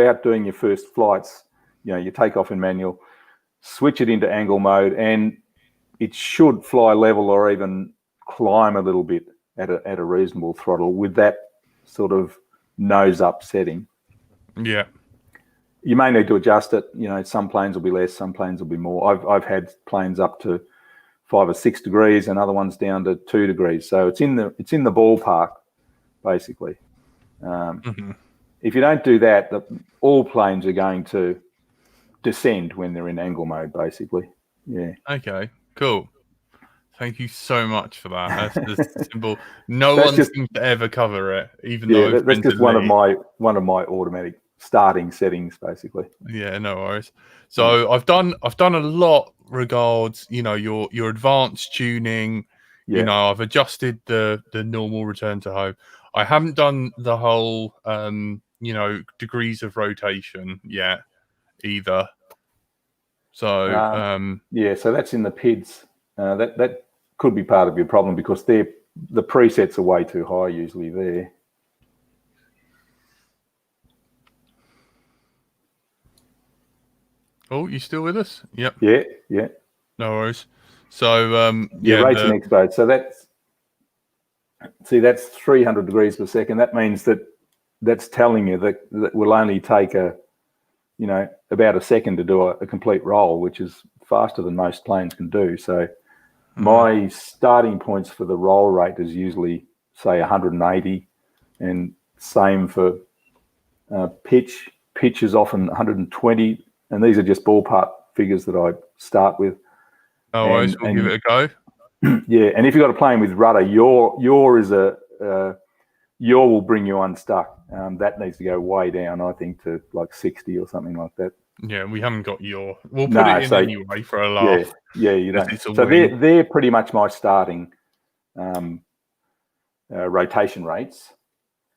out doing your first flights, you take off in manual, switch it into angle mode, and it should fly level or even climb a little bit at a reasonable throttle with that sort of nose up setting. Yeah. You may need to adjust it. Some planes will be less, some planes will be more. I've had planes up to 5 or 6 degrees and other ones down to 2 degrees. So it's in the ballpark, basically. If you don't do that, all planes are going to descend when they're in angle mode, basically. Yeah. Okay. Cool. Thank you so much for that. That's just simple. No one seems to ever cover it, even though that's just one of my automatic starting settings, basically. Yeah, no worries. So I've done a lot regards, your advanced tuning. Yeah. I've adjusted the normal return to home. I haven't done the whole degrees of rotation yet either. So so that's in the PIDs. That could be part of your problem because the presets are way too high usually there. Oh, you still with us? Yep. Yeah. No worries. So rates and expo. So that's 300 degrees per second. That means that's telling you that will only take about a second to do a complete roll, which is faster than most planes can do. So my starting points for the roll rate is usually, say, 180, and same for pitch. Pitch is often 120, and these are just ballpark figures that I start with. Oh, we'll give it a go. Yeah, and if you've got a plane with rudder, yaw will bring you unstuck. That needs to go way down, I think, to like 60 or something like that. Yeah, we haven't got yaw. We'll put it in anyway for a laugh. Yeah, you don't. So they're pretty much my starting rotation rates.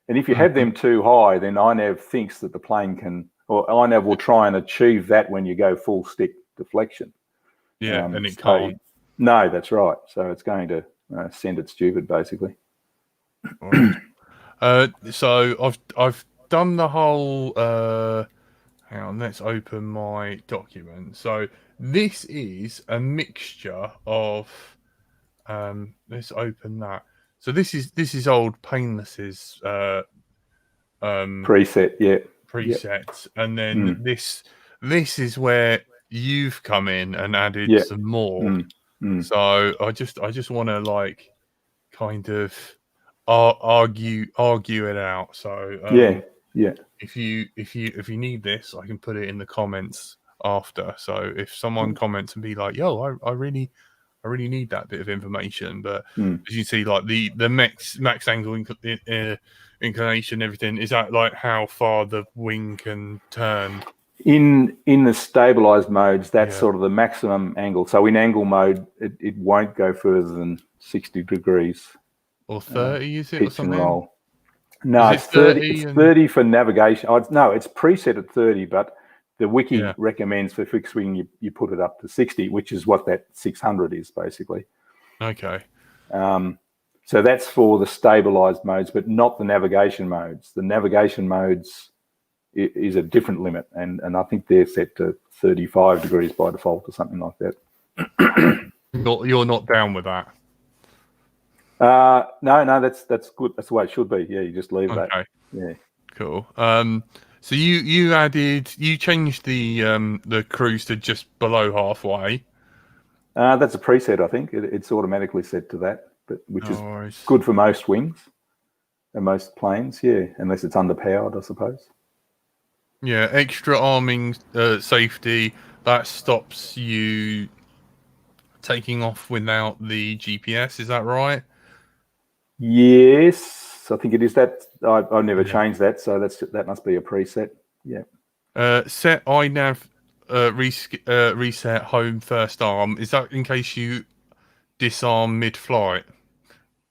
And if you have them too high, then iNav thinks that the plane can, or iNav will try and achieve that when you go full stick deflection. Yeah, and it can't. No, that's right. So it's going to send it stupid, basically. So I've done the whole. Hang on, let's open my document. So this is a mixture of. Let's open that. So this is old Painless's preset, presets, and then this is where you've come in and added some more. So I just want to kind of argue it out. So yeah. if you need this, I can put it in the comments after. So if someone comments and be like, "Yo, I really need that bit of information," but as you see, like the max angle inclination, everything, is that like how far the wing can turn? In the stabilized modes, that's Yeah. sort of the maximum angle. So in angle mode, it won't go further than 60 degrees. Or 30, is it, or Pitch and something? roll. No, Is it's it 30. 30 It's and 30 for navigation. No, it's preset at 30, but the wiki Yeah. recommends for fixed wing you put it up to 60, which is what that 600 is basically. Okay. So that's for the stabilized modes, but not the navigation modes. The navigation modes is a different limit, and I think they're set to 35 degrees by default or something like that. You're not down with that? No, that's good. That's the way it should be. Yeah, you just leave that. Yeah. Cool. So you changed the cruise to just below halfway. That's a preset, I think. It's automatically set to that, but which is Nice. good for most wings and most planes. Yeah, unless it's underpowered, I suppose. Yeah, extra arming safety that stops you taking off without the GPS. Is that right? Yes, I think it is that. I've never changed that, so that must be a preset. Yeah. Set iNav reset home first arm. Is that in case you disarm mid-flight?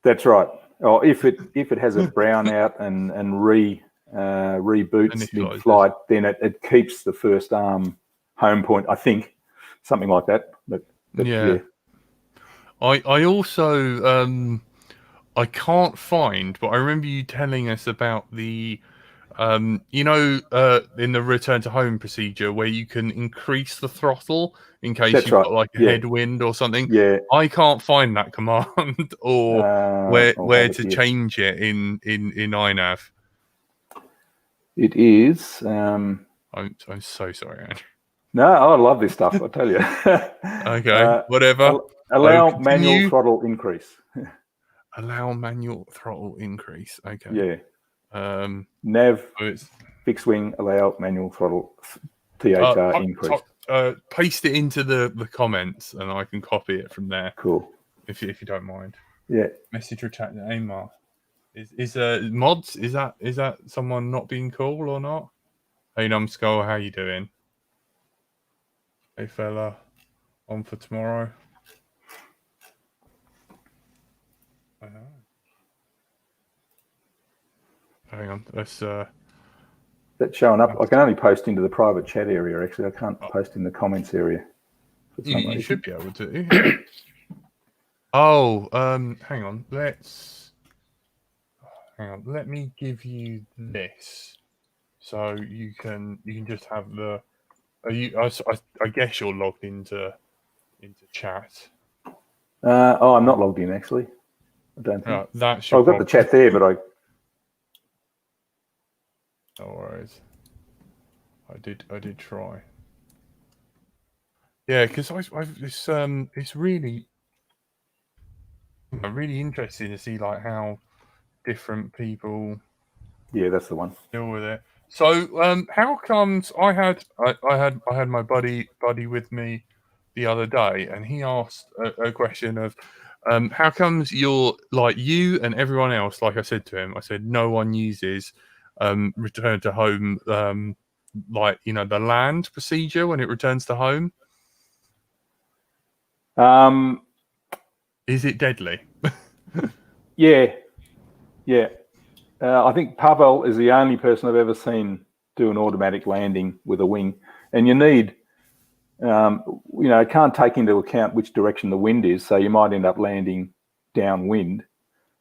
That's right. Or if it has a brownout and reboots mid-flight, then it keeps the first arm home point. I think something like that. But yeah. I also I can't find, but I remember you telling us about the in the return to home procedure where you can increase the throttle in case That's you've right. got like a headwind or something. Yeah. I can't find that command or where to change it in iNav. It is. I'm so sorry, Andrew. No, I love this stuff. I tell you. Okay, whatever. Allow manual throttle increase. Allow manual throttle increase. Okay. Yeah. Nav fixed wing allow manual throttle THR increase. Paste it into the comments and I can copy it from there. Cool. If you don't mind. Yeah. Message retract the aim mark. Is mods? Is that someone not being cool or not? Hey Numbskull, how you doing? Hey fella, on for tomorrow. Hang on, let's. That's showing up. I can only post into the private chat area. Actually, I can't post in the comments area. You should be able to. Oh, hang on. Let me give you this, so you can just have the. I guess you're logged into chat. I'm not logged in actually. I don't think. That's your I've got the chat there, but I. No worries. I did try. Yeah, because it's really interesting to see like how different people. Yeah, that's the one. Deal with it. So, how comes I had my buddy with me the other day, and he asked a question of, how comes you're like you and everyone else? Like I said to him, I said no one uses return to home, like the land procedure when it returns to home. Is it deadly? Yeah. I think Pavel is the only person I've ever seen do an automatic landing with a wing, and you need, it can't take into account which direction the wind is, so you might end up landing downwind,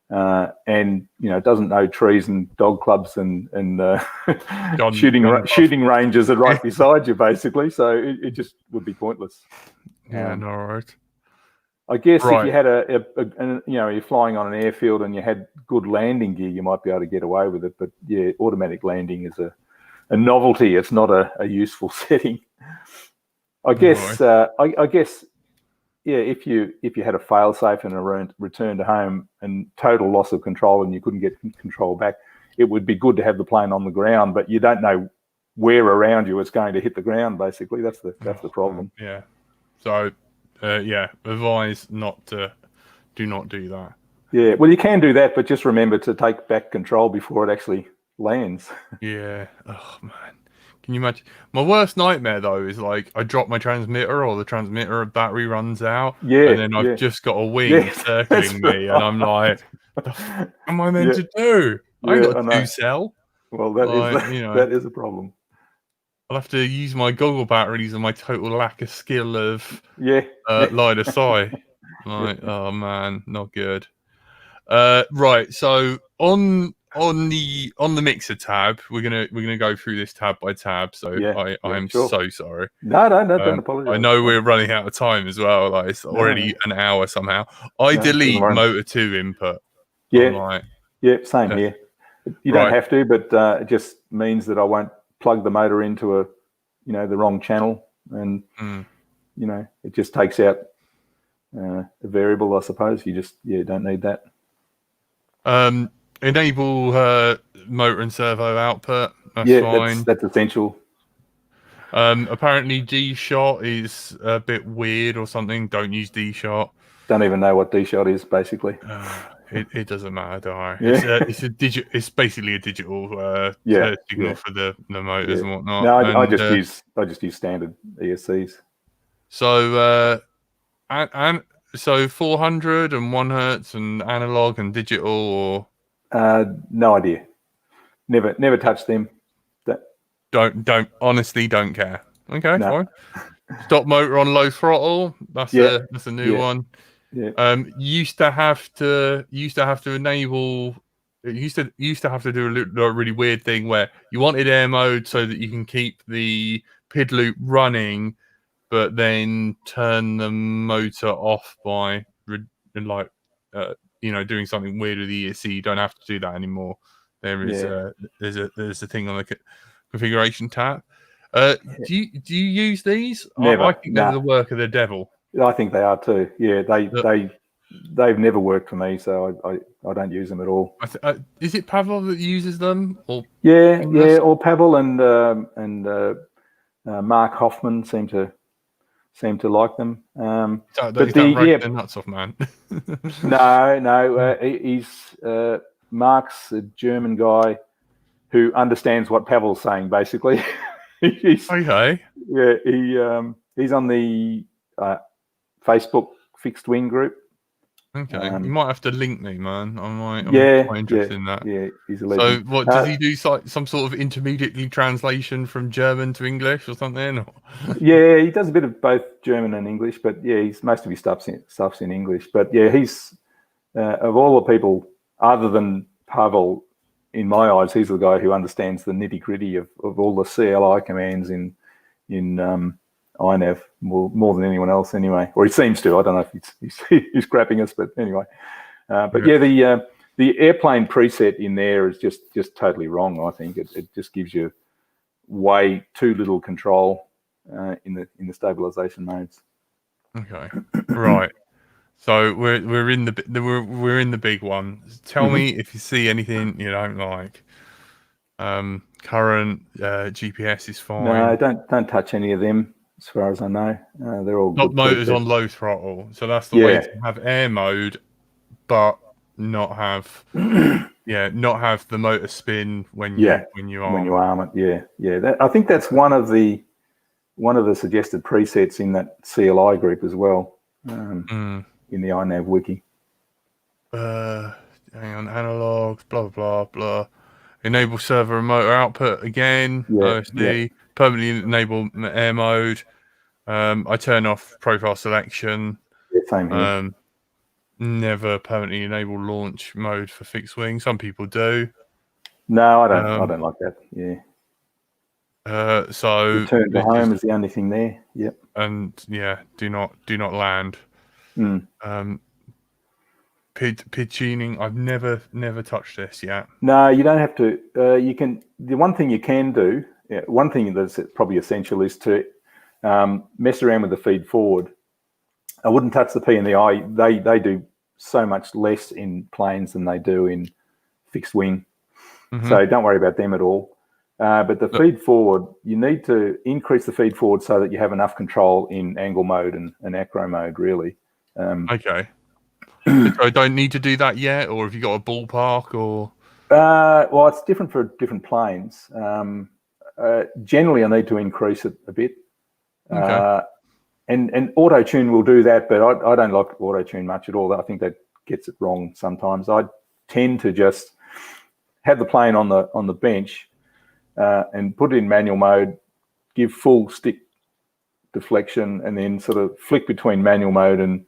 and it doesn't know trees and dog clubs and shooting ranges are right beside you, basically. So it just would be pointless. Yeah, no right. I guess if you had you're flying on an airfield and you had good landing gear, you might be able to get away with it. But yeah, automatic landing is a novelty. It's not a useful setting. I guess if you had a fail safe and a return to home and total loss of control and you couldn't get control back, it would be good to have the plane on the ground, but you don't know where around you it's going to hit the ground. Basically, that's the problem. Yeah. So, advise not to. Do not do that. Yeah. Well, you can do that, but just remember to take back control before it actually lands. Yeah. Oh man. Can you imagine? My worst nightmare though is like I drop my transmitter or the transmitter battery runs out, and then I've just got a wing circling me, and I'm like, "The f am I meant to do? I ain't got 2 cell." Well, that is a problem. I'll have to use my goggle batteries and my total lack of skill of line of sight. Like, oh man, not good. Right, so on the mixer tab, we're gonna go through this tab by tab. So I'm so sorry. No, don't apologize. I know we're running out of time as well. Like it's already an hour somehow. I delete motor 2 input. Yeah, same here. You don't have to, but it just means that I won't plug the motor into the wrong channel, and it just takes out a variable, I suppose. You just don't need that. Enable motor and servo output. That's fine. That's essential. Apparently D-shot is a bit weird or something. Don't use D-shot. Don't even know what D-shot is, basically. It doesn't matter, don't worry. It's basically a digital signal for the motors and whatnot. No, I just use standard ESCs. So so 400 and 1 hertz and analog and digital, or no idea. Never touched them. Honestly don't care. Okay, fine. Stop motor on low throttle. That's a new one. Yeah. Used to have to enable. Used to have to do a really weird thing where you wanted air mode so that you can keep the PID loop running, but then turn the motor off by doing something weird with the ESC. You don't have to do that anymore. There is there's a thing on the configuration tab. Do you use these? Never. I think they're the work of the devil. I think they are too. Yeah, they've never worked for me, so I don't use them at all. Is it Pavel that uses them? Or or Pavel and Mark Hoffman seem to like them. But they're nuts off, man. No. He's Mark's a German guy who understands what Pavel's saying. Basically, he's on the Facebook fixed wing group. Okay, you might have to link me, man. I'm quite interested in that. Yeah, he's a legend. So, what does he do? Some sort of intermediately translation from German to English or something? Or? Yeah, he does a bit of both German and English, but he's most of his stuff's in English. But he's of all the people, other than Pavel, in my eyes, he's the guy who understands the nitty gritty of all the CLI commands in iNav more than anyone else, anyway. Or he seems to. I don't know if he's crapping us, but anyway. The airplane preset in there is just totally wrong. I think it just gives you way too little control in the stabilization modes. Okay, right. So we're in the big one. Tell me if you see anything you don't like. Current GPS is fine. No, don't touch any of them. As far as I know, they're all not motors on low throttle. So that's the way to have air mode, but not have the motor spin when you arm it. Yeah. I think that's one of the suggested presets in that CLI group as well. In the iNav wiki. Hang on, analog, blah blah blah. Enable servo and motor output again. OSD. Permanently enable air mode. I turn off profile selection. Same here. Never permanently enable launch mode for fixed wing. Some people do. No, I don't. I don't like that. Yeah. So return to home is the only thing there. Yep. And do not land. PID tuning. I've never touched this yet. No, you don't have to. You can. The one thing you can do. One thing that's probably essential is to mess around with the feed forward. I wouldn't touch the P and the I. They do so much less in planes than they do in fixed wing. So don't worry about them at all. But the feed forward, you need to increase the feed forward so that you have enough control in angle mode and acro mode, really. Okay. I don't need to do that yet, or have you got a ballpark? Or well, it's different for different planes. Generally, I need to increase it a bit. okay. And auto tune will do that, but I don't like auto tune much at all. I think that gets it wrong sometimes. I tend to just have the plane on the bench and put it in manual mode, give full stick deflection, and then sort of flick between manual mode and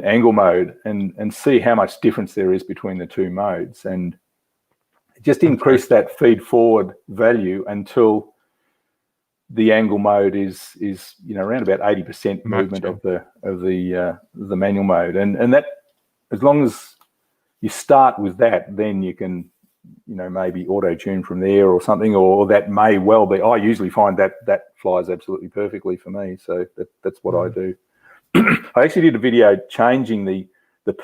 angle mode and see how much difference there is between the two modes, and just increase that feed forward value until the angle mode is around about 80% movement of the manual mode, and that, as long as you start with that, then you can maybe auto tune from there or something, or that may well be. I usually find that flies absolutely perfectly for me, so that's what I do. I actually did a video changing the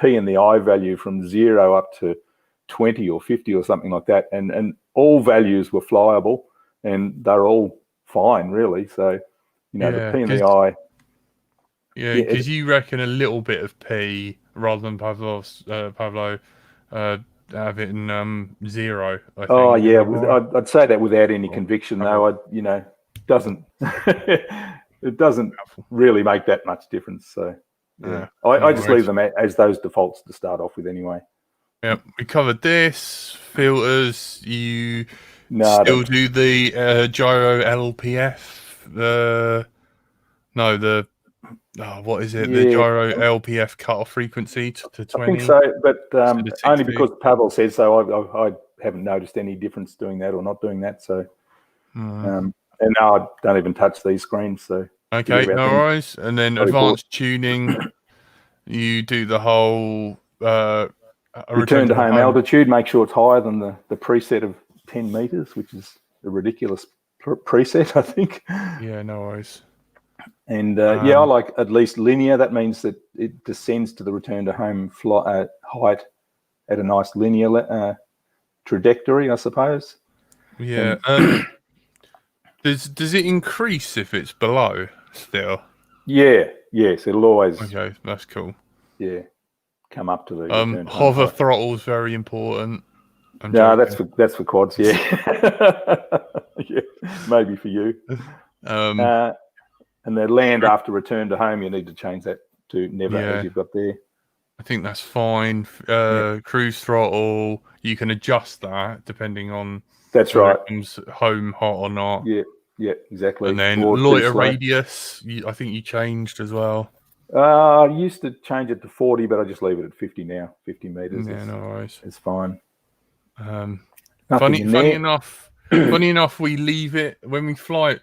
P and the I value from 0 up to 20 or 50 or something like that, and all values were flyable, and they're all fine, really. So the P and the I. Yeah, because you reckon a little bit of P rather than Pavlo have it in 0. I think. Oh yeah, I'd say that without any conviction, though. Doesn't it doesn't really make that much difference. So yeah, I just leave them as those defaults to start off with anyway. Yeah, we covered this. Filters. You still do the gyro LPF? What is it? Yeah. The gyro LPF cutoff frequency to 20? I think so, but only because Pavel said so. I haven't noticed any difference doing that or not doing that. So, and now I don't even touch these screens. So okay, no worries. And then advanced tuning, you do the whole return to home altitude. Make sure it's higher than the preset of 10 meters, which is a ridiculous preset, I think. Yeah, no worries. And I like at least linear. That means that it descends to the return to home height at a nice linear trajectory, I suppose. Yeah. Does it increase if it's below still? Yeah. Yes, it'll always. Okay, that's cool. Yeah, come up to the return to hover home throttle is very important. No, that's for quads. Yeah. Yeah, maybe for you. And the land after return to home, you need to change that to never, as you've got there. I think that's fine. Cruise throttle, you can adjust that depending on. That's right. Home hot or not. Yeah, exactly. And then loiter radius, I think you changed as well. I used to change it to 40, but I just leave it at 50 now. 50 meters. Yeah, no worries. It's fine. Funny enough, we leave it when we fly.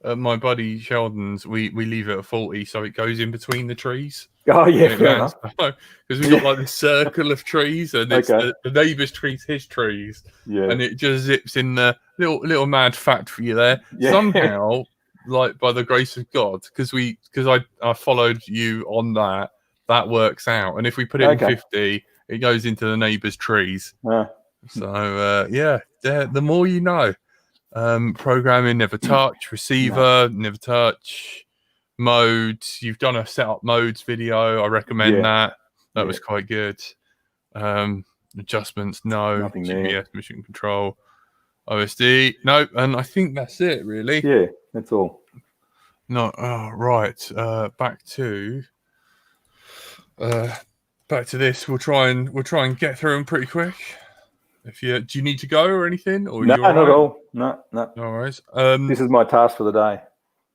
My buddy Sheldon's, we leave it at 40, so it goes in between the trees. Oh yeah, fair enough. Because we've got like this circle of trees, and it's the neighbour's trees, his trees, and it just zips in the little mad fact for you there. Yeah. Somehow, like by the grace of God, because I followed you on that works out, and if we put it in 50, it goes into the neighbour's trees. So the more you know. Programming, never touch. Receiver, never touch. Modes, you've done a setup modes video. I recommend that. That was quite good. Adjustments, no. Nothing GPS, there. mission control. OSD, no. And I think that's it, really. Yeah, that's all. No, right. Back to this. We'll try and get through them pretty quick. Do you need to go or anything? Or no, not at all. No. No worries. This is my task for the day.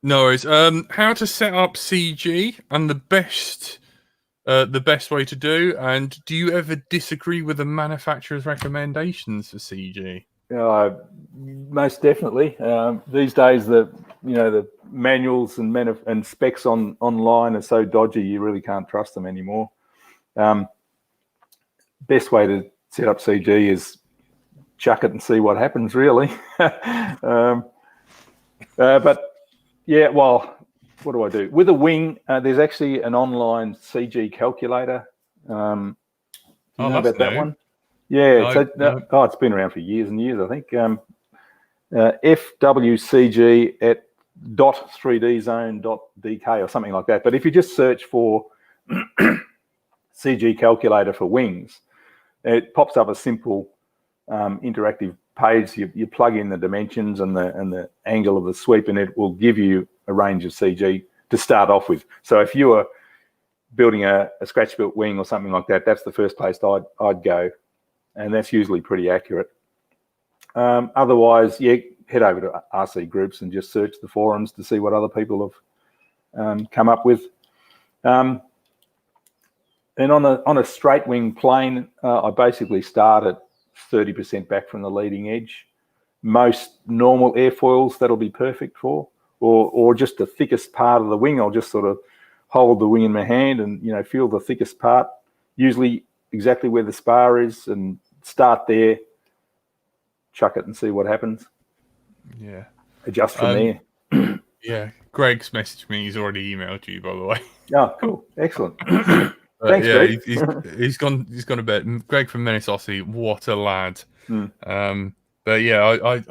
No worries. How to set up CG and the best way to do. And do you ever disagree with the manufacturer's recommendations for CG? Most definitely. These days, the manuals and specs online are so dodgy, you really can't trust them anymore. Best way to set up CG is chuck it and see what happens, really. But yeah, well, what do I do? With a wing, there's actually an online CG calculator. Do you know about that one? Yeah, No. it's been around for years and years, I think. FWCG at .3dzone.dk or something like that. But if you just search for CG calculator for wings, it pops up a simple interactive page. You plug in the dimensions and the angle of the sweep, and it will give you a range of CG to start off with. So if you were building a scratch-built wing or something like that, that's the first place I'd go, and that's usually pretty accurate. Otherwise, head over to RC groups and just search the forums to see what other people have come up with. And on a straight wing plane, I basically start at 30% back from the leading edge. Most normal airfoils that'll be perfect for, or just the thickest part of the wing. I'll just sort of hold the wing in my hand and feel the thickest part, usually exactly where the spar is, and start there, chuck it and see what happens. Yeah. Adjust from there. Yeah. Greg's messaged me. He's already emailed you, by the way. Oh, cool. Excellent. Thanks, yeah, Greg. he's gone to bed. Greg from Menace Aussie, what a lad. Mm. But yeah, I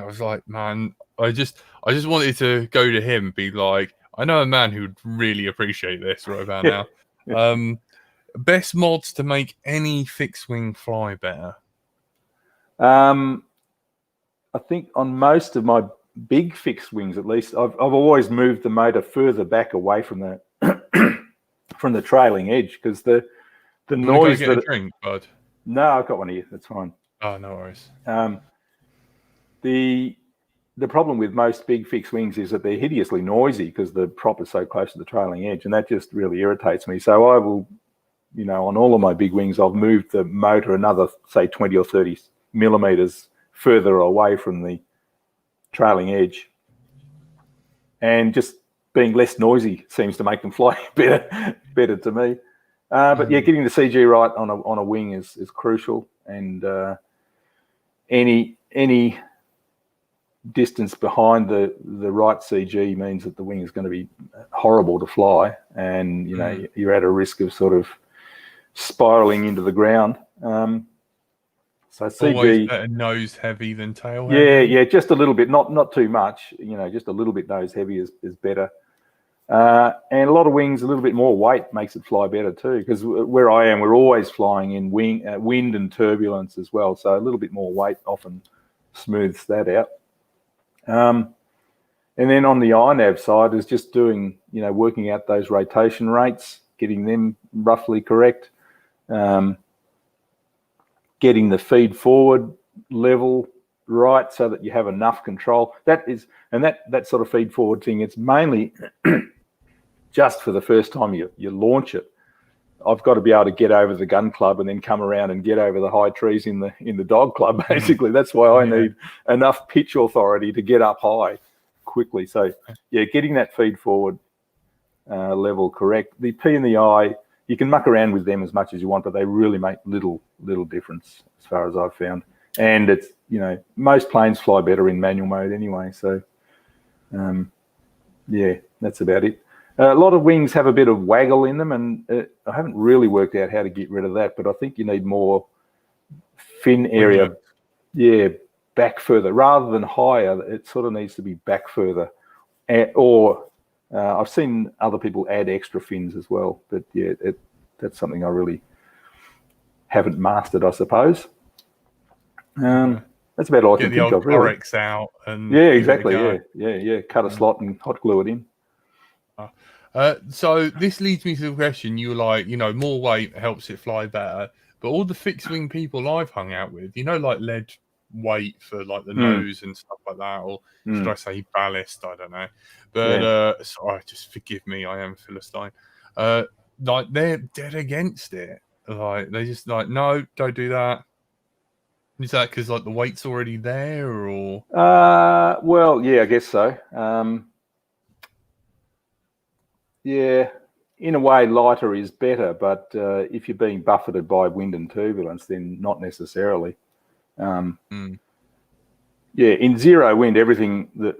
was like, man, I just wanted to go to him and be like, I know a man who'd really appreciate this right about now. Best mods to make any fixed wing fly better. I think on most of my big fixed wings, at least, I've always moved the motor further back away from the from the trailing edge, because the noise that. Get a drink, bud? No, I've got one here. That's fine. Oh, no worries. The problem with most big fixed wings is that they're hideously noisy because the prop is so close to the trailing edge, and that just really irritates me. So I will, on all of my big wings, I've moved the motor another, say, 20 or 30 millimeters further away from the trailing edge, and just being less noisy seems to make them fly better to me. But yeah, getting the CG right on a wing is crucial, and any distance behind the right CG means that the wing is going to be horrible to fly, and you're at a risk of sort of spiraling into the ground. So CG, always better nose heavy than tail heavy. Yeah, just a little bit, not too much. Just a little bit nose heavy is better. And a lot of wings, a little bit more weight makes it fly better too. Because where I am, we're always flying in wind and turbulence as well. So a little bit more weight often smooths that out. And then on the iNav side is just doing, working out those rotation rates, getting them roughly correct. Getting the feed forward level right so that you have enough control. That sort of feed forward thing, it's mainly just for the first time you launch it. I've got to be able to get over the gun club and then come around and get over the high trees in the dog club, basically. That's why I need enough pitch authority to get up high quickly. So yeah, getting that feed forward level correct. The P and the I, you can muck around with them as much as you want, but they really make little difference as far as I've found. And it's, most planes fly better in manual mode anyway. So, yeah, that's about it. A lot of wings have a bit of waggle in them, and I haven't really worked out how to get rid of that, but I think you need more fin area, back further. Rather than higher, it sort of needs to be back further. I've seen other people add extra fins as well, but yeah, that's something I really haven't mastered, I suppose. That's about all I can think of, really. Get the old out and exactly. Yeah. Cut a slot and hot glue it in. So this leads me to the question. You were like, more weight helps it fly better, but all the fixed wing people I've hung out with, like lead weight for like the nose and stuff like that, or should I say ballast? I don't know. But sorry, just forgive me. I am a Philistine. Like they're dead against it. Like they just like, no, don't do that. Is that because like the weight's already there, or? Well, yeah, I guess so. Yeah, in a way, lighter is better, but if you're being buffeted by wind and turbulence, then not necessarily. Yeah, in zero wind, everything that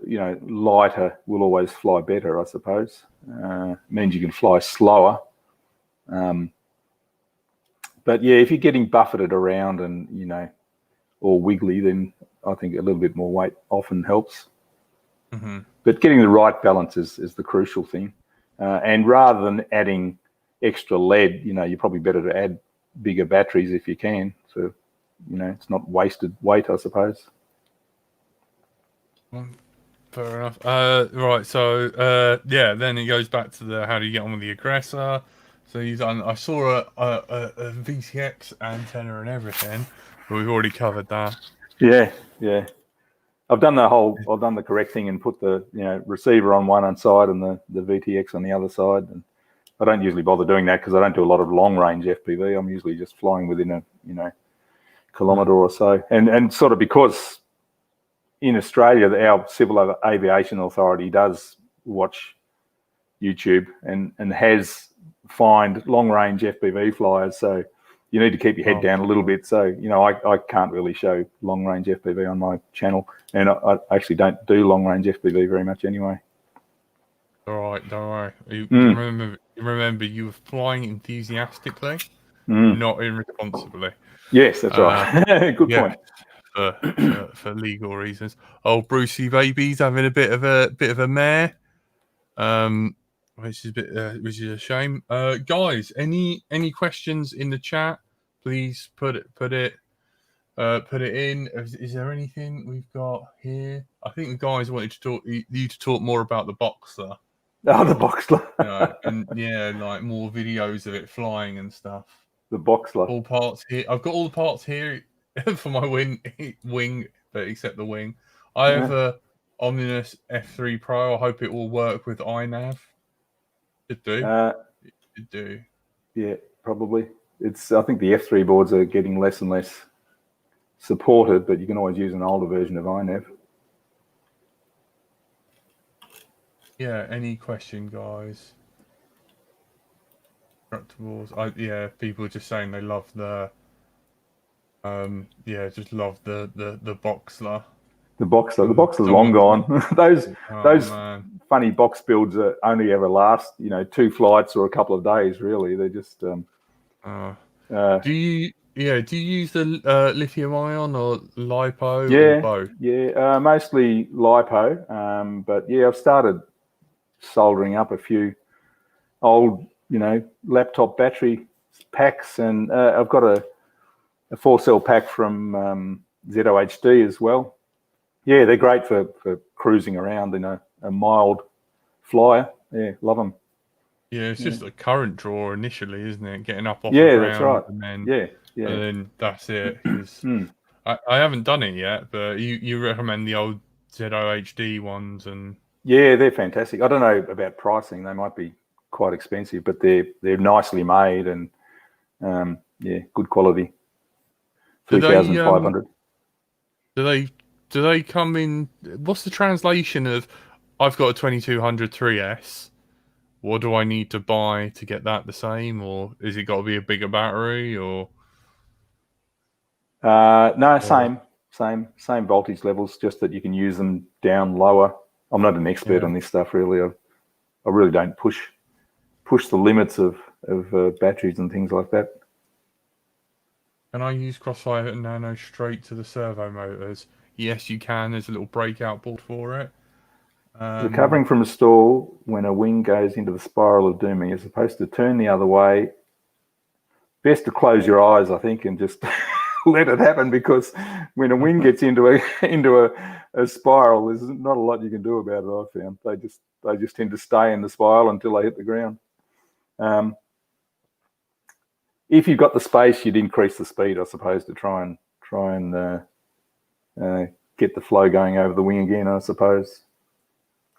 lighter will always fly better, I suppose. Means you can fly slower. But yeah, if you're getting buffeted around and all wiggly, then I think a little bit more weight often helps. Mm-hmm. But getting the right balance is the crucial thing. And rather than adding extra lead, you're probably better to add bigger batteries if you can. So, it's not wasted weight, I suppose. Fair enough. Right. So, then it goes back to the how do you get on with the aggressor. So I saw a VTX antenna and everything, but we've already covered that. Yeah. I've done the correct thing and put the receiver on one side and the VTX on the other side. And I don't usually bother doing that because I don't do a lot of long range FPV. I'm usually just flying within a kilometre or so. And sort of because in Australia, our Civil Aviation Authority does watch YouTube and has fined long range FPV flyers. So you need to keep your head down a little bit. So, I can't really show long range FPV on my channel. And I actually don't do long range FPV very much anyway. All right, don't worry. You remember you were flying enthusiastically, not irresponsibly. Yes, that's right. Good point. For legal reasons. Oh, Brucey baby's having a bit of a mare. Which is a shame. Guys, any questions in the chat? Please put it in. Is there anything we've got here? I think the guys wanted you to talk more about the Boxer. Oh, the Boxer. And like more videos of it flying and stuff. The Boxer. All parts here. I've got all the parts here for my wing, but except the wing. I have a Omnibus F3 Pro. I hope it will work with iNav. It do. It do. Yeah, probably. I think the F3 boards are getting less and less supported, but you can always use an older version of iNav. Yeah, any question, guys? People just saying they love the just love the Boxler. The Boxler's long gone. those funny box builds only ever last 2 flights or a couple of days. Really, they're just. Do you use the lithium ion or lipo or both? Yeah, mostly lipo. But yeah, I've started soldering up a few old laptop battery packs, and I've got a 4-cell pack from ZOHD as well. Yeah, they're great for cruising around in a mild flyer. Yeah, love them. Yeah, it's just a current draw initially, isn't it? Getting up off the ground. That's right. And then, yeah. And then that's it. I haven't done it yet, but you recommend the old ZOHD ones and. Yeah, they're fantastic. I don't know about pricing; they might be quite expensive, but they're nicely made and good quality. 3,500. Do they come in? What's the translation of? I've got a 2200 3S. What do I need to buy to get that the same, or is it got to be a bigger battery, or? No, same voltage levels, just that you can use them down lower. I'm not an expert on this stuff, really. I really don't push the limits of batteries and things like that. Can I use Crossfire Nano straight to the servo motors? Yes, you can. There's a little breakout board for it. Recovering from a stall when a wing goes into the spiral of dooming, you're supposed to turn the other way. Best to close your eyes, I think, and just let it happen, because when a wing gets into a spiral, there's not a lot you can do about it. I've found they just tend to stay in the spiral until they hit the ground. If you've got the space, you'd increase the speed, I suppose, to try and get the flow going over the wing again, I suppose.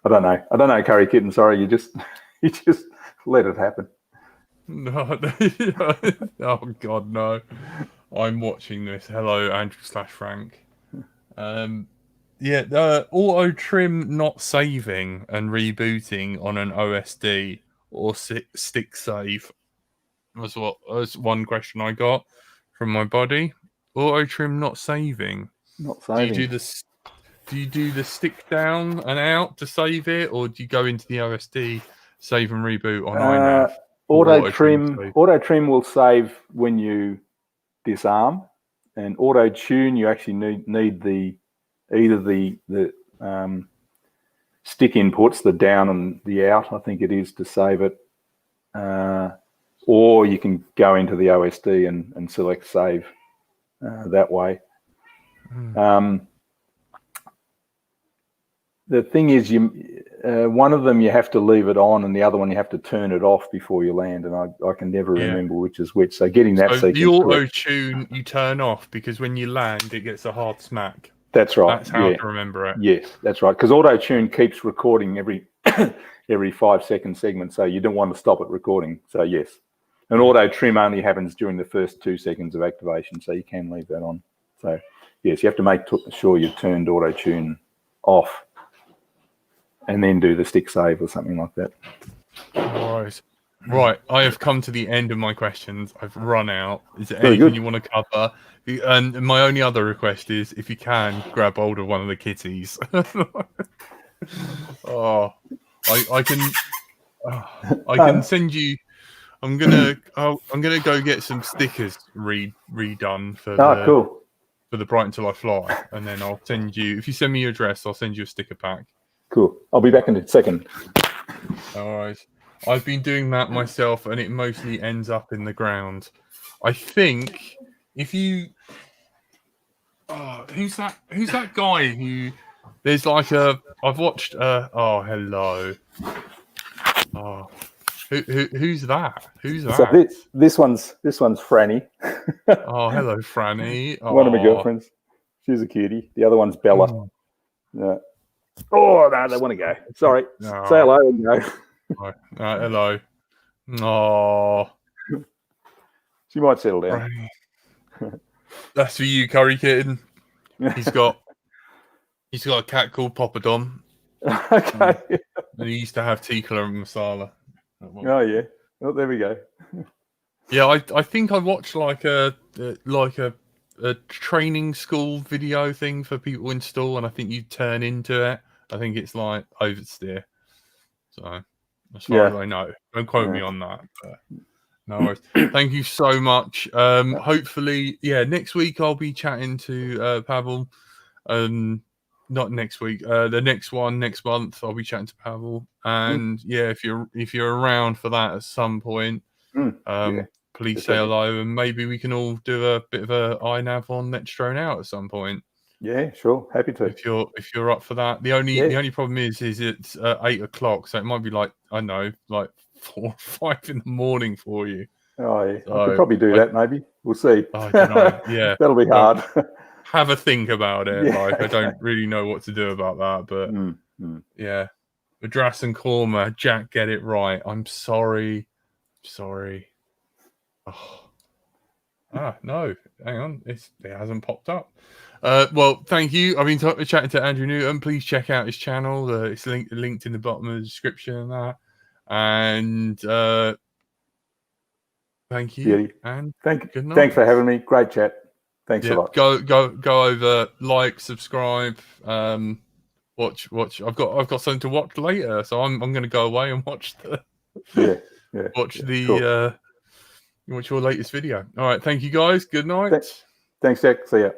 I don't know, Curry Kitten. Sorry, you just let it happen. No, oh God, no! I'm watching this. Hello, Andrew/Frank. Auto trim not saving and rebooting on an OSD or stick save was one question I got from my buddy. Auto trim not saving. Not saving. do you do the stick down and out to save it, or do you go into the OSD, save and reboot on iNav? Auto trim will save when you disarm, and auto tune you actually need either the stick inputs, the down and the out, I think it is, to save it, or you can go into the OSD and select save that way. The thing is, one of them you have to leave it on, and the other one you have to turn it off before you land. And I can never remember which is which. So getting that sequence. The auto tune you turn off because when you land, it gets a hard smack. That's right. That's how to remember it. Yes, that's right. Because auto tune keeps recording every 5-second segment, so you don't want to stop it recording. So yes, and auto trim only happens during the first 2 seconds of activation, so you can leave that on. So yes, you have to make sure you've turned auto tune off, and then do the stick save or something like that. Right. I have come to the end of my questions. I've run out. Is there anything you want to cover? And my only other request is, if you can, grab hold of one of the kitties. I can send you. I'm gonna go get some stickers redone for for the Bright Until I Fly, and then I'll send you. If you send me your address, I'll send you a sticker pack. Cool. I'll be back in a second. All right. I've been doing that myself, and it mostly ends up in the ground. I think if you, who's that guy who? There's like I've watched. Oh, hello. Oh, who's that? Who's that? So this one's Franny. Oh, hello, Franny. Oh. One of my girlfriends. She's a cutie. The other one's Bella. Yeah. Oh no, they want to go. Sorry. Say hello and go. Hello. Oh. She might settle down. That's for you, Curry Kitten. He's got a cat called Poppadom. Okay. And he used to have Tikla and Masala. Oh yeah. Oh, there we go. Yeah, I think I watched like a training school video thing for people in stall, and I think you turn into it. I think it's like oversteer. So as far as I know, don't quote me on that. But no worries. Thank you so much. Hopefully, next week I'll be chatting to Pavel. Not next week. The next one next month I'll be chatting to Pavel. And if you're around for that at some point, please say hello, and maybe we can all do a bit of a iNav on Let's Drone Out at some point. Yeah, sure. Happy to. If you're up for that. The only problem is it's 8 o'clock, so it might be like, I don't know, like 4 or 5 in the morning for you. Oh yeah, so I could probably do that. Maybe we'll see. I don't know. Yeah, that'll be hard. Have a think about it. Like I don't really know what to do about that, but yeah. Madras and Korma, Jack, get it right. I'm sorry. Oh. No, hang on, it hasn't popped up. Well, thank you. I've been chatting to Andrew Newton. Please check out his channel. It's linked in the bottom of the description and that. And thank you. Beauty. And good night. Thanks for having me. Great chat. Thanks a lot. Go over, like, subscribe, watch. I've got something to watch later, so I'm going to go away and watch watch your latest video. All right, thank you guys. Good night. Thanks, Jack. See ya.